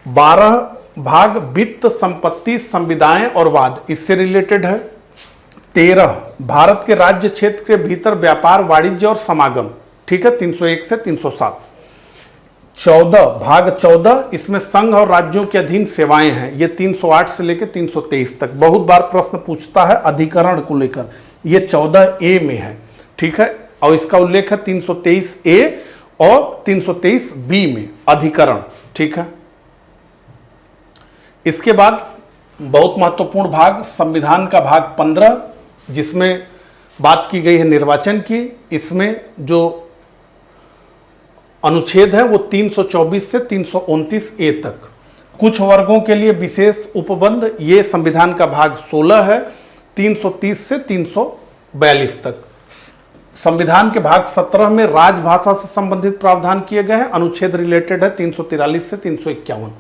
12 भाग वित्त, संपत्ति, संविदाएं और वाद, इससे रिलेटेड है। 13 भारत के राज्य क्षेत्र के भीतर व्यापार, वाणिज्य और समागम, ठीक है, 301 से 307। 14 भाग 14, इसमें संघ और राज्यों के अधीन सेवाएं हैं, ये 308 से लेकर 323 तक। बहुत बार प्रश्न पूछता है अधिकरण को लेकर, ये 14A में है, ठीक है, और इसका उल्लेख है 323A और 323B में, अधिकरण, ठीक है। इसके बाद बहुत महत्वपूर्ण भाग संविधान का भाग 15, जिसमें बात की गई है निर्वाचन की। इसमें जो अनुच्छेद है वो 324 से 329A तक। कुछ वर्गों के लिए विशेष उपबंध, ये संविधान का भाग 16 है, 330 से 342 तक। संविधान के भाग 17 में राजभाषा से संबंधित प्रावधान किए गए हैं, अनुच्छेद रिलेटेड है 343 से 351।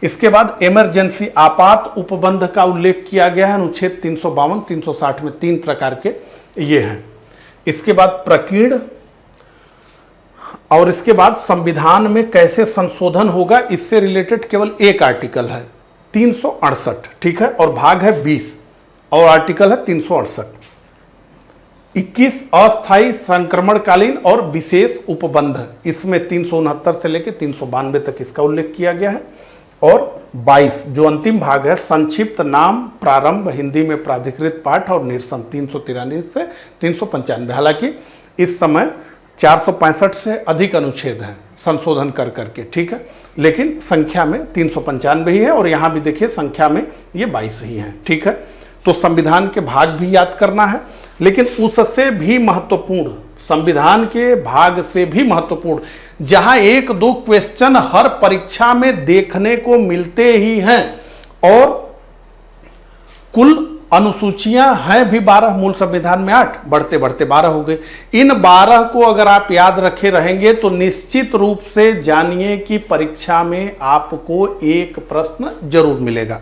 इसके बाद इमरजेंसी, आपात उपबंध का उल्लेख किया गया है, अनुच्छेद 352, 360 में 3 प्रकार के ये हैं। इसके बाद प्रकीर्ण, और इसके बाद संविधान में कैसे संशोधन होगा, इससे रिलेटेड केवल एक आर्टिकल है 368, ठीक है, और भाग है 20 और आर्टिकल है 368। 21 अस्थायी संक्रमणकालीन और विशेष उपबंध, इसमें 369 से लेकर 392 तक इसका उल्लेख किया गया है। और 22 जो अंतिम भाग है संक्षिप्त नाम, प्रारंभ, हिंदी में प्राधिकृत पाठ और निरसन, 393 से 395। हालांकि इस समय 465 से अधिक अनुच्छेद हैं संशोधन कर करके, ठीक है, लेकिन संख्या में 395 ही है, और यहाँ भी देखिए संख्या में ये 22 ही हैं, ठीक है। तो संविधान के भाग भी याद करना है, लेकिन उससे भी महत्वपूर्ण, संविधान के भाग से भी महत्वपूर्ण, जहां 1-2 क्वेश्चन हर परीक्षा में देखने को मिलते ही हैं, और कुल अनुसूचियां हैं भी 12, मूल संविधान में 8, बढ़ते बढ़ते 12 हो गए। इन 12 को अगर आप याद रखे रहेंगे तो निश्चित रूप से जानिए कि परीक्षा में आपको एक प्रश्न जरूर मिलेगा।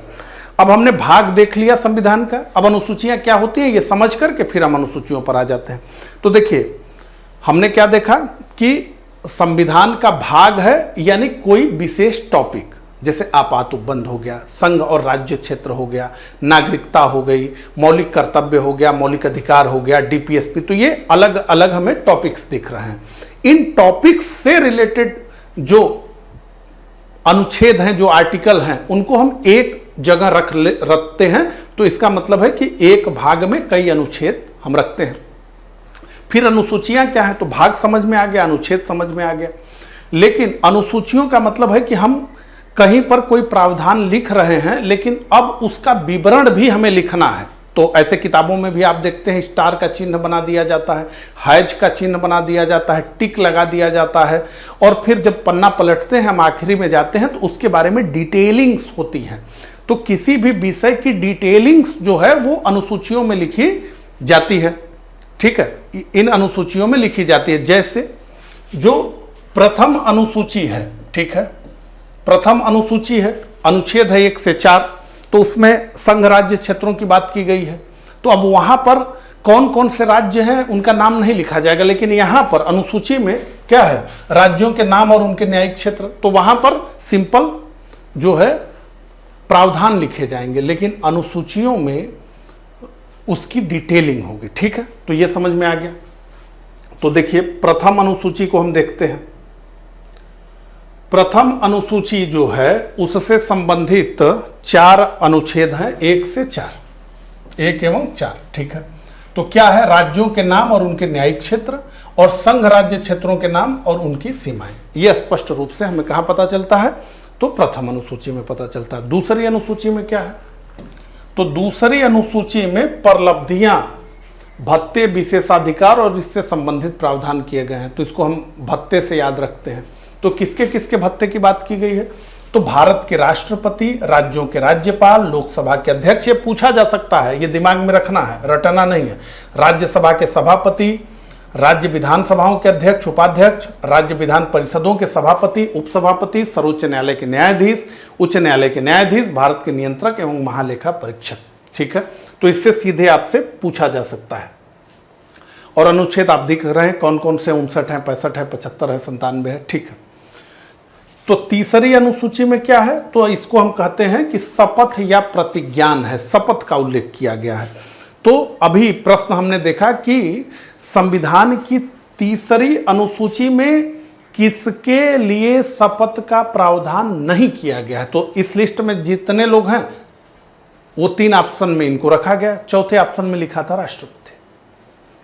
अब हमने भाग देख लिया संविधान का, अब अनुसूचियां क्या होती हैं ये समझ करके फिर हम अनुसूचियों पर आ जाते हैं। तो देखिए हमने क्या देखा कि संविधान का भाग है यानी कोई विशेष टॉपिक, जैसे आपात उपबंध हो गया, संघ और राज्य क्षेत्र हो गया, नागरिकता हो गई, मौलिक कर्तव्य हो गया, मौलिक अधिकार हो गया, डीपीएसपी, तो ये अलग अलग हमें टॉपिक्स दिख रहे हैं। इन टॉपिक्स से रिलेटेड जो अनुच्छेद हैं, जो आर्टिकल हैं, उनको हम एक जगह रखते हैं, तो इसका मतलब है कि एक भाग में कई अनुच्छेद हम रखते हैं। फिर अनुसूचियां क्या है, तो भाग समझ में आ गया, अनुच्छेद समझ में आ गया, लेकिन अनुसूचियों का मतलब है कि हम कहीं पर कोई प्रावधान लिख रहे हैं, लेकिन अब उसका विवरण भी हमें लिखना है। तो ऐसे किताबों में भी आप देखते हैं स्टार का चिन्ह बना दिया जाता है, हैज का चिन्ह बना दिया जाता है, टिक लगा दिया जाता है, और फिर जब पन्ना पलटते हैं हम आखिरी में जाते हैं तो उसके बारे में डिटेलिंग्स होती हैं। तो किसी भी विषय की डिटेलिंग्स जो है वो अनुसूचियों में लिखी जाती है, ठीक है, इन अनुसूचियों में लिखी जाती है। जैसे जो प्रथम अनुसूची है, ठीक है, प्रथम अनुसूची है, अनुच्छेद है 1 से 4, तो उसमें संघ राज्य क्षेत्रों की बात की गई है। तो अब वहां पर कौन कौन से राज्य हैं उनका नाम नहीं लिखा जाएगा, लेकिन यहां पर अनुसूची में क्या है, राज्यों के नाम और उनके न्यायिक क्षेत्र, तो वहां पर सिंपल जो है प्रावधान लिखे जाएंगे, लेकिन अनुसूचियों में उसकी डिटेलिंग होगी, ठीक है। तो ये समझ में आ गया। तो देखिए प्रथम अनुसूची को हम देखते हैं। प्रथम अनुसूची जो है उससे संबंधित 4 अनुच्छेद हैं, 1 से 4, 1 एवं 4, ठीक है। तो क्या है, राज्यों के नाम और उनके न्यायिक क्षेत्र, और संघ राज्य क्षेत्रों के नाम और उनकी सीमाएं। यह स्पष्ट रूप से हमें कहां पता चलता है, तो प्रथम अनुसूची में पता चलता है। दूसरी अनुसूची में क्या है, तो दूसरी अनुसूची में परलब्धियां, भत्ते, विशेषाधिकार और इससे संबंधित प्रावधान किए गए हैं। तो इसको हम भत्ते से याद रखते हैं। तो किसके किसके भत्ते की बात की गई है, तो भारत के राष्ट्रपति, राज्यों के राज्यपाल, लोकसभा के अध्यक्ष, ये पूछा जा सकता है, ये दिमाग में रखना है, रटना नहीं है। राज्यसभा के सभापति, राज्य विधानसभाओं के अध्यक्ष, उपाध्यक्ष, राज्य विधान परिषदों के सभापति, उपसभापति, सर्वोच्च न्यायालय के न्यायाधीश, उच्च न्यायालय के न्यायाधीश, भारत के नियंत्रक एवं महालेखा परीक्षक, ठीक है। तो इससे सीधे आपसे पूछा जा सकता है। और अनुच्छेद आप दिख रहे हैं कौन कौन से, 59 है, 65 है, 75 है, 97 है, ठीक है। तो तीसरी अनुसूची में क्या है, तो इसको हम कहते हैं कि शपथ या प्रतिज्ञान है, शपथ का उल्लेख किया गया है। तो अभी प्रश्न हमने देखा कि संविधान की तीसरी अनुसूची में किसके लिए शपथ का प्रावधान नहीं किया गया है। तो इस लिस्ट में जितने लोग हैं वो 3 ऑप्शन में इनको रखा गया, चौथे ऑप्शन में लिखा था राष्ट्रपति।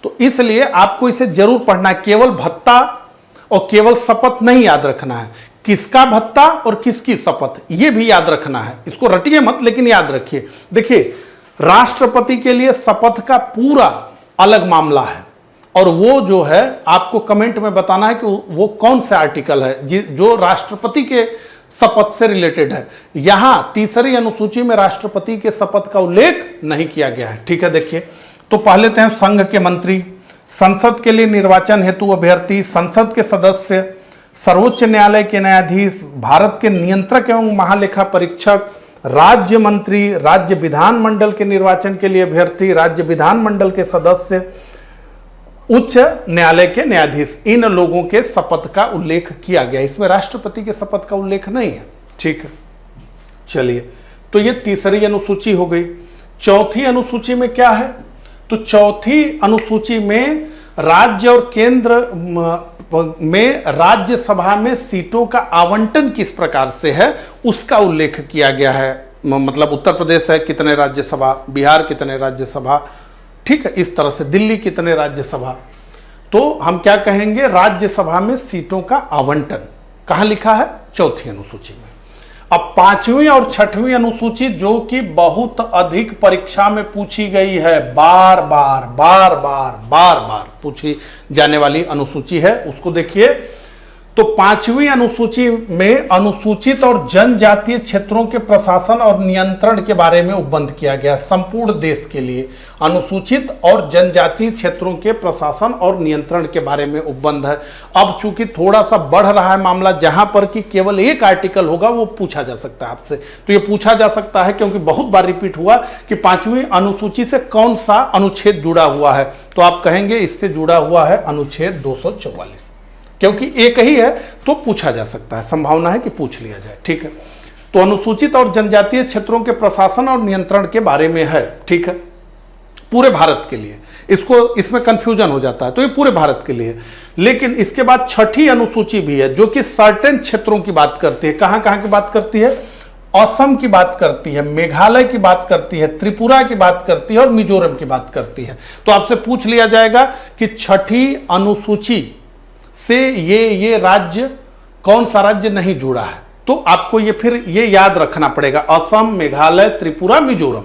तो इसलिए आपको इसे जरूर पढ़ना है, केवल भत्ता और केवल शपथ नहीं याद रखना है, किसका भत्ता और किसकी शपथ ये भी याद रखना है। इसको रटिए मत, लेकिन याद रखिए। देखिए, राष्ट्रपति के लिए शपथ का पूरा अलग मामला है, और वो जो है आपको कमेंट में बताना है कि वो कौन सा आर्टिकल है जो राष्ट्रपति के शपथ से रिलेटेड है। यहां तीसरी अनुसूची में राष्ट्रपति के शपथ का उल्लेख नहीं किया गया है, ठीक है। देखिए, तो पढ़ लेते हैं। संघ के मंत्री, संसद के लिए निर्वाचन हेतु अभ्यर्थी, संसद के सदस्य, सर्वोच्च न्यायालय के न्यायाधीश, भारत के नियंत्रक एवं महालेखा परीक्षक, राज्य मंत्री, राज्य विधानमंडल के निर्वाचन के लिए अभ्यर्थी, राज्य विधानमंडल के सदस्य, उच्च न्यायालय के न्यायाधीश, इन लोगों के शपथ का उल्लेख किया गया। इसमें राष्ट्रपति के शपथ का उल्लेख नहीं है, ठीक है। चलिए, तो ये तीसरी अनुसूची हो गई। चौथी अनुसूची में क्या है, तो चौथी अनुसूची में राज्य और केंद्र में राज्यसभा में सीटों का आवंटन किस प्रकार से है उसका उल्लेख किया गया है। मतलब उत्तर प्रदेश है कितने राज्यसभा, बिहार कितने राज्यसभा, ठीक है, इस तरह से दिल्ली कितने राज्यसभा। तो हम क्या कहेंगे, राज्यसभा में सीटों का आवंटन कहां लिखा है, चौथी अनुसूची में। अब पांचवी और छठवीं अनुसूची जो कि बहुत अधिक परीक्षा में पूछी गई है, बार बार पूछी जाने वाली अनुसूची है, उसको देखिए। तो पांचवी अनुसूची में अनुसूचित और जनजातीय क्षेत्रों के प्रशासन और नियंत्रण के बारे में उपबंध किया गया। संपूर्ण देश के लिए अनुसूचित और जनजातीय क्षेत्रों के प्रशासन और नियंत्रण के बारे में उपबंध है। अब चूंकि थोड़ा सा बढ़ रहा है मामला, जहां पर कि केवल एक आर्टिकल होगा, वो पूछा जा सकता है आपसे। तो ये पूछा जा सकता है क्योंकि बहुत बार रिपीट हुआ कि पांचवी अनुसूची से कौन सा अनुच्छेद जुड़ा हुआ है, तो आप कहेंगे इससे जुड़ा हुआ है अनुच्छेद 244, क्योंकि एक ही है तो पूछा जा सकता है, संभावना है कि पूछ लिया जाए, ठीक है। तो अनुसूचित और जनजातीय क्षेत्रों के प्रशासन और नियंत्रण के बारे में है, ठीक है, पूरे भारत के लिए। इसमें कंफ्यूजन हो जाता है, तो ये पूरे भारत के लिए। लेकिन इसके बाद छठी अनुसूची भी है जो कि सर्टेन क्षेत्रों की बात करती है। कहां कहां की बात करती है, असम की बात करती है, मेघालय की बात करती है, त्रिपुरा की बात करती है और मिजोरम की बात करती है। तो आपसे पूछ लिया जाएगा कि छठी अनुसूची से ये राज्य, कौन सा राज्य नहीं जुड़ा है, तो आपको ये फिर ये याद रखना पड़ेगा। असम, मेघालय, त्रिपुरा, मिजोरम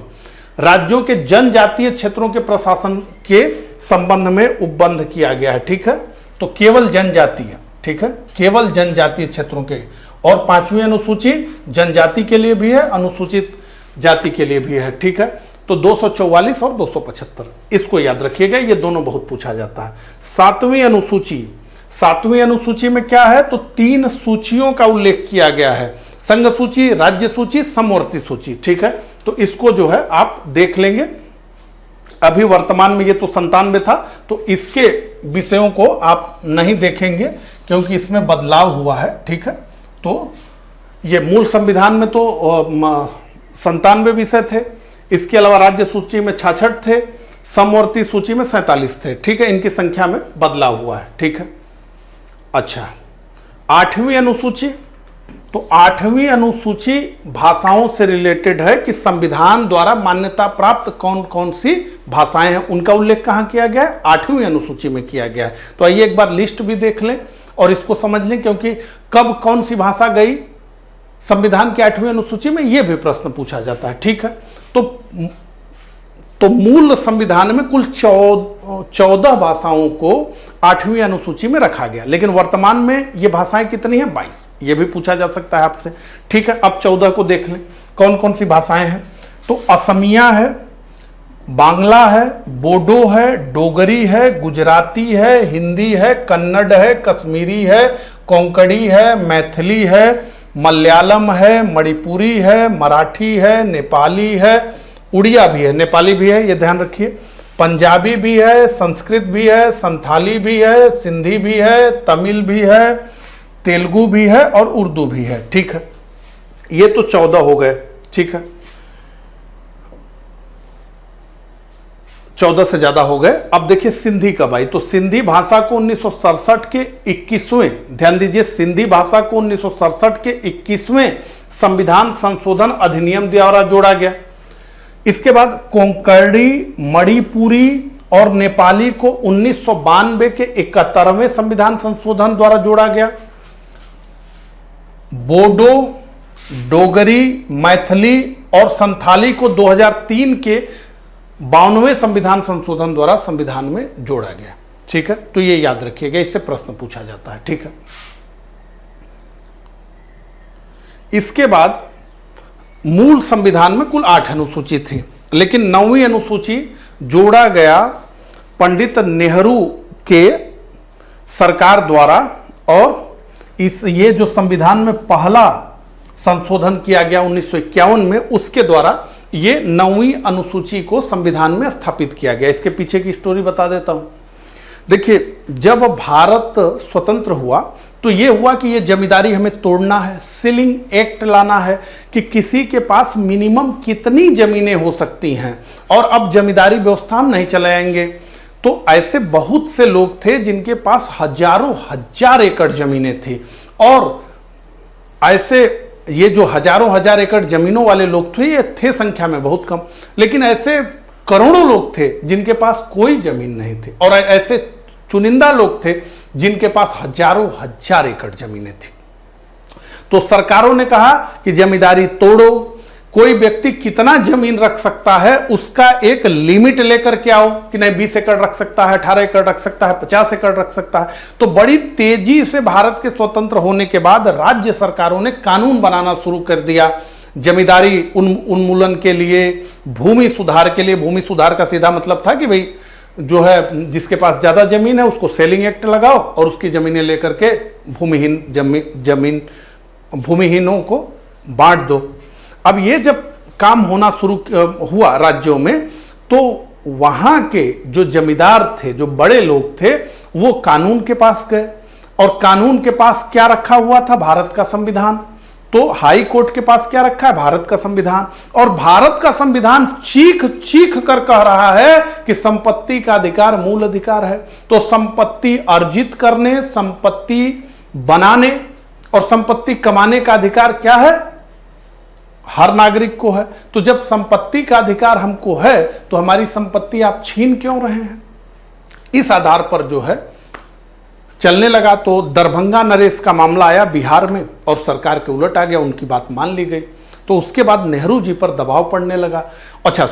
राज्यों के जनजातीय क्षेत्रों के प्रशासन के संबंध में उपबंध किया गया है, ठीक है। तो केवल जनजातीय, ठीक है, केवल जनजातीय क्षेत्रों के। और पांचवी अनुसूची जनजाति के लिए भी है, अनुसूचित जाति के लिए भी है, ठीक है। तो 244 और 275 इसको याद रखिएगा, ये दोनों बहुत पूछा जाता है। सातवीं अनुसूची में क्या है, तो 3 सूचियों का उल्लेख किया गया है, संघ सूची, राज्य सूची, समवर्ती सूची, ठीक है। तो इसको जो है आप देख लेंगे। अभी वर्तमान में ये तो 97 था, तो इसके विषयों को आप नहीं देखेंगे क्योंकि इसमें बदलाव हुआ है, ठीक है। तो ये मूल संविधान में तो 97 विषय थे, इसके अलावा राज्य सूची में 66 थे, समवर्ती सूची में 47 थे, ठीक है। इनकी संख्या में बदलाव हुआ है, ठीक है। अच्छा, 8वीं अनुसूची, तो 8वीं अनुसूची भाषाओं से रिलेटेड है कि संविधान द्वारा मान्यता प्राप्त कौन कौन सी भाषाएं हैं, उनका उल्लेख कहां किया गया है, 8वीं अनुसूची में किया गया है। तो आइए एक बार लिस्ट भी देख लें और इसको समझ लें, क्योंकि कब कौन सी भाषा गई संविधान की 8वीं अनुसूची में, यह भी प्रश्न पूछा जाता है, ठीक है। तो मूल संविधान में कुल 14 भाषाओं को 8वीं अनुसूची में रखा गया, लेकिन वर्तमान में ये भाषाएं कितनी हैं, 22। ये भी पूछा जा सकता है आपसे, ठीक है। अब 14 को देख लें कौन कौन सी भाषाएं हैं। तो असमिया है, बांग्ला है, बोडो है, डोगरी है, गुजराती है, हिंदी है, कन्नड़ है, कश्मीरी है, कोंकणी है, मैथिली है, मलयालम है, मणिपुरी है, मराठी है, नेपाली है, उड़िया भी है, नेपाली भी है, ये ध्यान रखिए, पंजाबी भी है, संस्कृत भी है, संथाली भी है, सिंधी भी है, तमिल भी है, तेलुगु भी है और उर्दू भी है। ठीक है, ये तो 14 हो गए। ठीक है, 14 से ज्यादा हो गए। अब देखिए सिंधी कब आई, तो सिंधी भाषा को 1967 के 21वें, ध्यान दीजिए, सिंधी भाषा को 1967 के 21वें संविधान संशोधन अधिनियम द्वारा जोड़ा गया। इसके बाद कोंकणी, मणिपुरी और नेपाली को 1992 के 71वें संविधान संशोधन द्वारा जोड़ा गया। बोडो, डोगरी, मैथिली और संथाली को 2003 के 52वें संविधान संशोधन द्वारा संविधान में जोड़ा गया। ठीक है, तो ये याद रखिएगा, इससे प्रश्न पूछा जाता है। ठीक है, इसके बाद मूल संविधान में कुल 8 अनुसूची थी, लेकिन 9वीं अनुसूची जोड़ा गया पंडित नेहरू के सरकार द्वारा, और ये जो संविधान में पहला संशोधन किया गया 1951 में, उसके द्वारा ये 9वीं अनुसूची को संविधान में स्थापित किया गया। इसके पीछे की स्टोरी बता देता हूं। देखिए, जब भारत स्वतंत्र हुआ तो ये हुआ कि ये जमींदारी हमें तोड़ना है, सीलिंग एक्ट लाना है कि किसी के पास मिनिमम कितनी जमीनें हो सकती हैं, और अब जमींदारी व्यवस्था हम नहीं चलाएंगे। तो ऐसे बहुत से लोग थे जिनके पास हजारों हजार एकड़ जमीनें थी, और ऐसे ये जो हजारों हजार एकड़ जमीनों वाले लोग थे, ये थे संख्या में बहुत कम, लेकिन ऐसे करोड़ों लोग थे जिनके पास कोई जमीन नहीं थी, और ऐसे चुनिंदा लोग थे जिनके पास हजारों हजार एकड़ जमीनें थी। तो सरकारों ने कहा कि जमींदारी तोड़ो, कोई व्यक्ति कितना जमीन रख सकता है उसका एक लिमिट लेकर के आओ, कि नहीं 20 एकड़ रख सकता है, 18 एकड़ रख सकता है, 50 एकड़ रख सकता है। तो बड़ी तेजी से भारत के स्वतंत्र होने के बाद राज्य सरकारों ने कानून बनाना शुरू कर दिया जमींदारी उन्मूलन के लिए, भूमि सुधार के लिए। भूमि सुधार का सीधा मतलब था कि भाई जो है जिसके पास ज्यादा जमीन है उसको सेलिंग एक्ट लगाओ और उसकी जमीनें लेकर के भूमिहीनों को बांट दो। अब ये जब काम होना शुरू हुआ राज्यों में, तो वहां के जो जमींदार थे, जो बड़े लोग थे, वो कानून के पास गए, और कानून के पास क्या रखा हुआ था? भारत का संविधान। तो हाई कोर्ट के पास क्या रखा है? भारत का संविधान। और भारत का संविधान चीख चीख कर कह रहा है कि संपत्ति का अधिकार मूल अधिकार है। तो संपत्ति अर्जित करने, संपत्ति बनाने और संपत्ति कमाने का अधिकार क्या है? हर नागरिक को है। तो जब संपत्ति का अधिकार हमको है तो हमारी संपत्ति आप छीन क्यों रहे हैं? इस आधार पर जो है चलने लगा। तो दरभंगा नरेश का मामला आया बिहार में और सरकार के उलट आ गया, उनकी बात मान ली गई। तो उसके बाद नेहरू जी पर दबाव पड़ने लगा। अच्छा,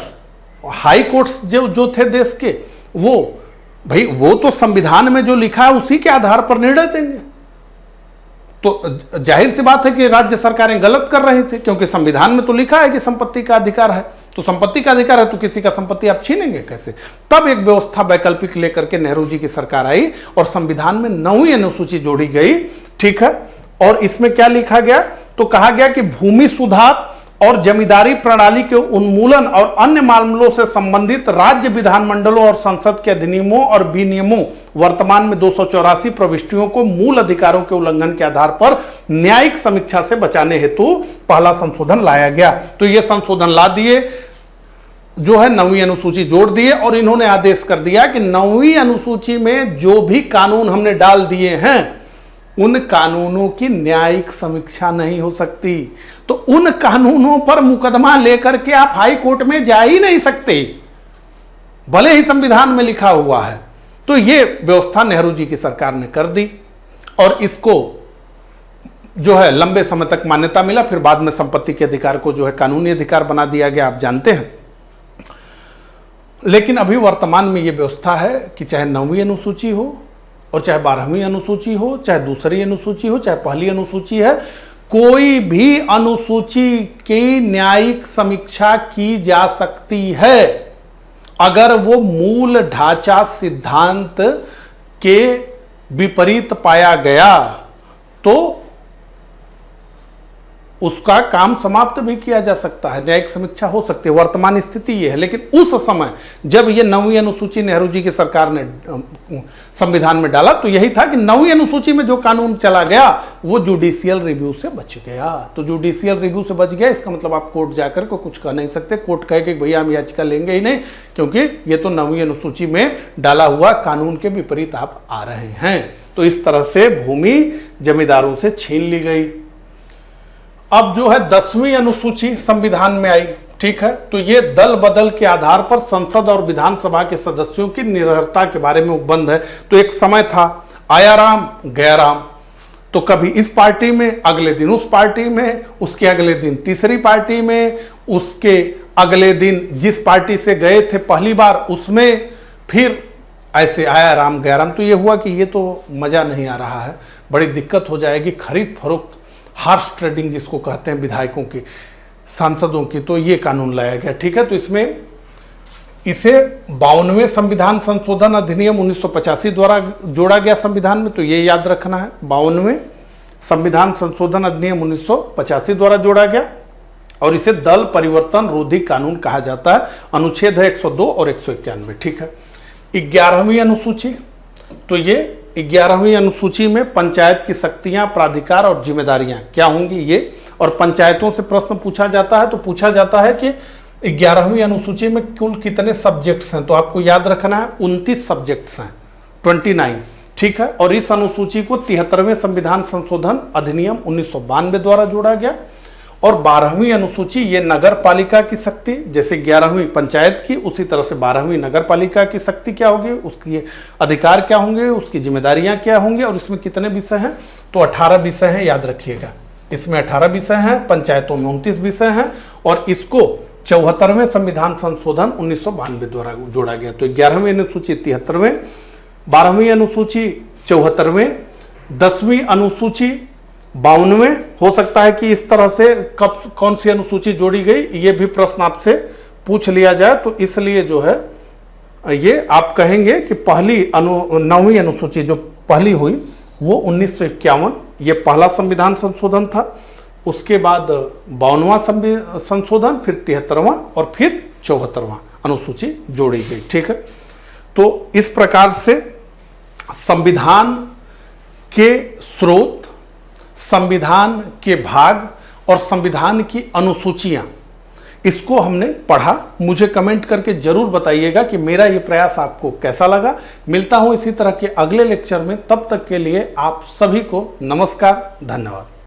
हाई कोर्ट्स जो थे देश के, वो तो संविधान में जो लिखा है उसी के आधार पर निर्णय देंगे। तो जाहिर सी बात है कि राज्य सरकारें गलत कर रही थी, क्योंकि संविधान में तो लिखा है कि संपत्ति का अधिकार है। तो संपत्ति का अधिकार है तो किसी का संपत्ति आप छीनेंगे कैसे? तब एक व्यवस्था वैकल्पिक लेकर के नेहरू जी की सरकार आई और संविधान में 9वीं अनुसूची जोड़ी गई। ठीक है, और इसमें क्या लिखा गया? तो कहा गया कि भूमि सुधार और जमींदारी प्रणाली के उन्मूलन और अन्य मामलों से संबंधित राज्य विधानमंडलों और संसद के अधिनियमों और विनियमों वर्तमान में 284 प्रविष्टियों को मूल अधिकारों के उल्लंघन के आधार पर न्यायिक समीक्षा से बचाने हेतु पहला संशोधन लाया गया। तो यह संशोधन ला दिए, जो है 9वीं अनुसूची जोड़ दिए, और इन्होंने आदेश कर दिया कि 9वीं अनुसूची में जो भी कानून हमने डाल दिए हैं उन कानूनों की न्यायिक समीक्षा नहीं हो सकती। तो उन कानूनों पर मुकदमा लेकर के आप हाई कोर्ट में जा ही नहीं सकते, भले ही संविधान में लिखा हुआ है। तो ये व्यवस्था नेहरू जी की सरकार ने कर दी, और इसको जो है लंबे समय तक मान्यता मिला। फिर बाद में संपत्ति के अधिकार को जो है कानूनी अधिकार बना दिया गया, आप जानते हैं। लेकिन अभी वर्तमान में ये व्यवस्था है कि चाहे 9वीं अनुसूची हो और चाहे 12वीं अनुसूची हो, चाहे दूसरी अनुसूची हो, चाहे पहली अनुसूची है, कोई भी अनुसूची की न्यायिक समीक्षा की जा सकती है अगर वो मूल ढांचा सिद्धांत के विपरीत पाया गया। तो उसका काम समाप्त भी किया जा सकता है, न्यायिक समीक्षा हो सकती है। वर्तमान स्थिति ये है। लेकिन उस समय जब ये 9वीं अनुसूची नेहरू जी की सरकार ने संविधान में डाला तो यही था कि 9वीं अनुसूची में जो कानून चला गया वो जुडिशियल रिव्यू से बच गया। तो जुडिशियल रिव्यू से बच गया, इसका मतलब आप कोर्ट जाकर को कुछ कह नहीं सकते। कोर्ट कहे कि भैया हम याचिका लेंगे ही नहीं, क्योंकि ये तो 9वीं अनुसूची में डाला हुआ कानून के विपरीत आप आ रहे हैं। तो इस तरह से भूमि जमींदारों से छीन ली गई। अब जो है 10वीं अनुसूची संविधान में आई, ठीक है। तो ये दल बदल के आधार पर संसद और विधानसभा के सदस्यों की निरर्हता के बारे में उपबंध है। तो एक समय था आया राम गया राम, तो कभी इस पार्टी में, अगले दिन उस पार्टी में, उसके अगले दिन तीसरी पार्टी में, उसके अगले दिन जिस पार्टी से गए थे पहली बार उसमें, फिर ऐसे आया राम गया राम। तो ये हुआ कि ये तो मजा नहीं आ रहा है, बड़ी दिक्कत हो जाएगी खरीद फरोख्त, हार्श ट्रेडिंग जिसको कहते हैं विधायकों की, सांसदों की। तो ये कानून लाया गया, ठीक है। तो इसमें इसे 52वें संविधान संशोधन अधिनियम 1985 द्वारा जोड़ा गया संविधान में। तो ये याद रखना है, 52वें संविधान संशोधन अधिनियम 1985 द्वारा जोड़ा गया और इसे दल परिवर्तन रोधी कानून कहा जाता है। अनुच्छेद है 102 और 191, ठीक है। 11वीं अनुसूची, तो ये 11वीं अनुसूची में पंचायत की शक्तियां, प्राधिकार और जिम्मेदारियां क्या होंगी ये, और पंचायतों से प्रश्न पूछा जाता है। तो पूछा जाता है कि 11वीं अनुसूची में कुल कितने सब्जेक्ट्स हैं। तो आपको याद रखना है 29 सब्जेक्ट्स हैं, 29, ठीक है। और इस अनुसूची को 73वें संविधान संशोधन अधिनियम 1992 द्वारा जोड़ा गया। और 12वीं अनुसूची ये नगर पालिका की शक्ति, जैसे 11वीं पंचायत की, उसी तरह से 12वीं नगर पालिका की शक्ति क्या होगी, उसकी अधिकार क्या होंगे, उसकी जिम्मेदारियां क्या होंगी, और इसमें कितने विषय हैं। तो 18 विषय हैं, याद रखिएगा। इसमें 18 विषय हैं, पंचायतों में 29 विषय हैं, और इसको 74वें संविधान संशोधन 1992 द्वारा जोड़ा गया। तो 11वीं अनुसूची 73वें, 12वीं अनुसूची 74वें, 10वीं अनुसूची 52वें। हो सकता है कि इस तरह से कब कौन सी अनुसूची जोड़ी गई ये भी प्रश्न आपसे पूछ लिया जाए, तो इसलिए जो है ये आप कहेंगे कि पहली 9वीं अनुसूची जो पहली हुई वो 1951, ये पहला संविधान संशोधन था। उसके बाद 52वां संशोधन, फिर 73वां और फिर 74वां अनुसूची जोड़ी गई, ठीक है। तो इस प्रकार से संविधान के स्रोत, संविधान के भाग और संविधान की अनुसूचियां, इसको हमने पढ़ा। मुझे कमेंट करके जरूर बताइएगा कि मेरा ये प्रयास आपको कैसा लगा। मिलता हूं इसी तरह के अगले लेक्चर में, तब तक के लिए आप सभी को नमस्कार, धन्यवाद।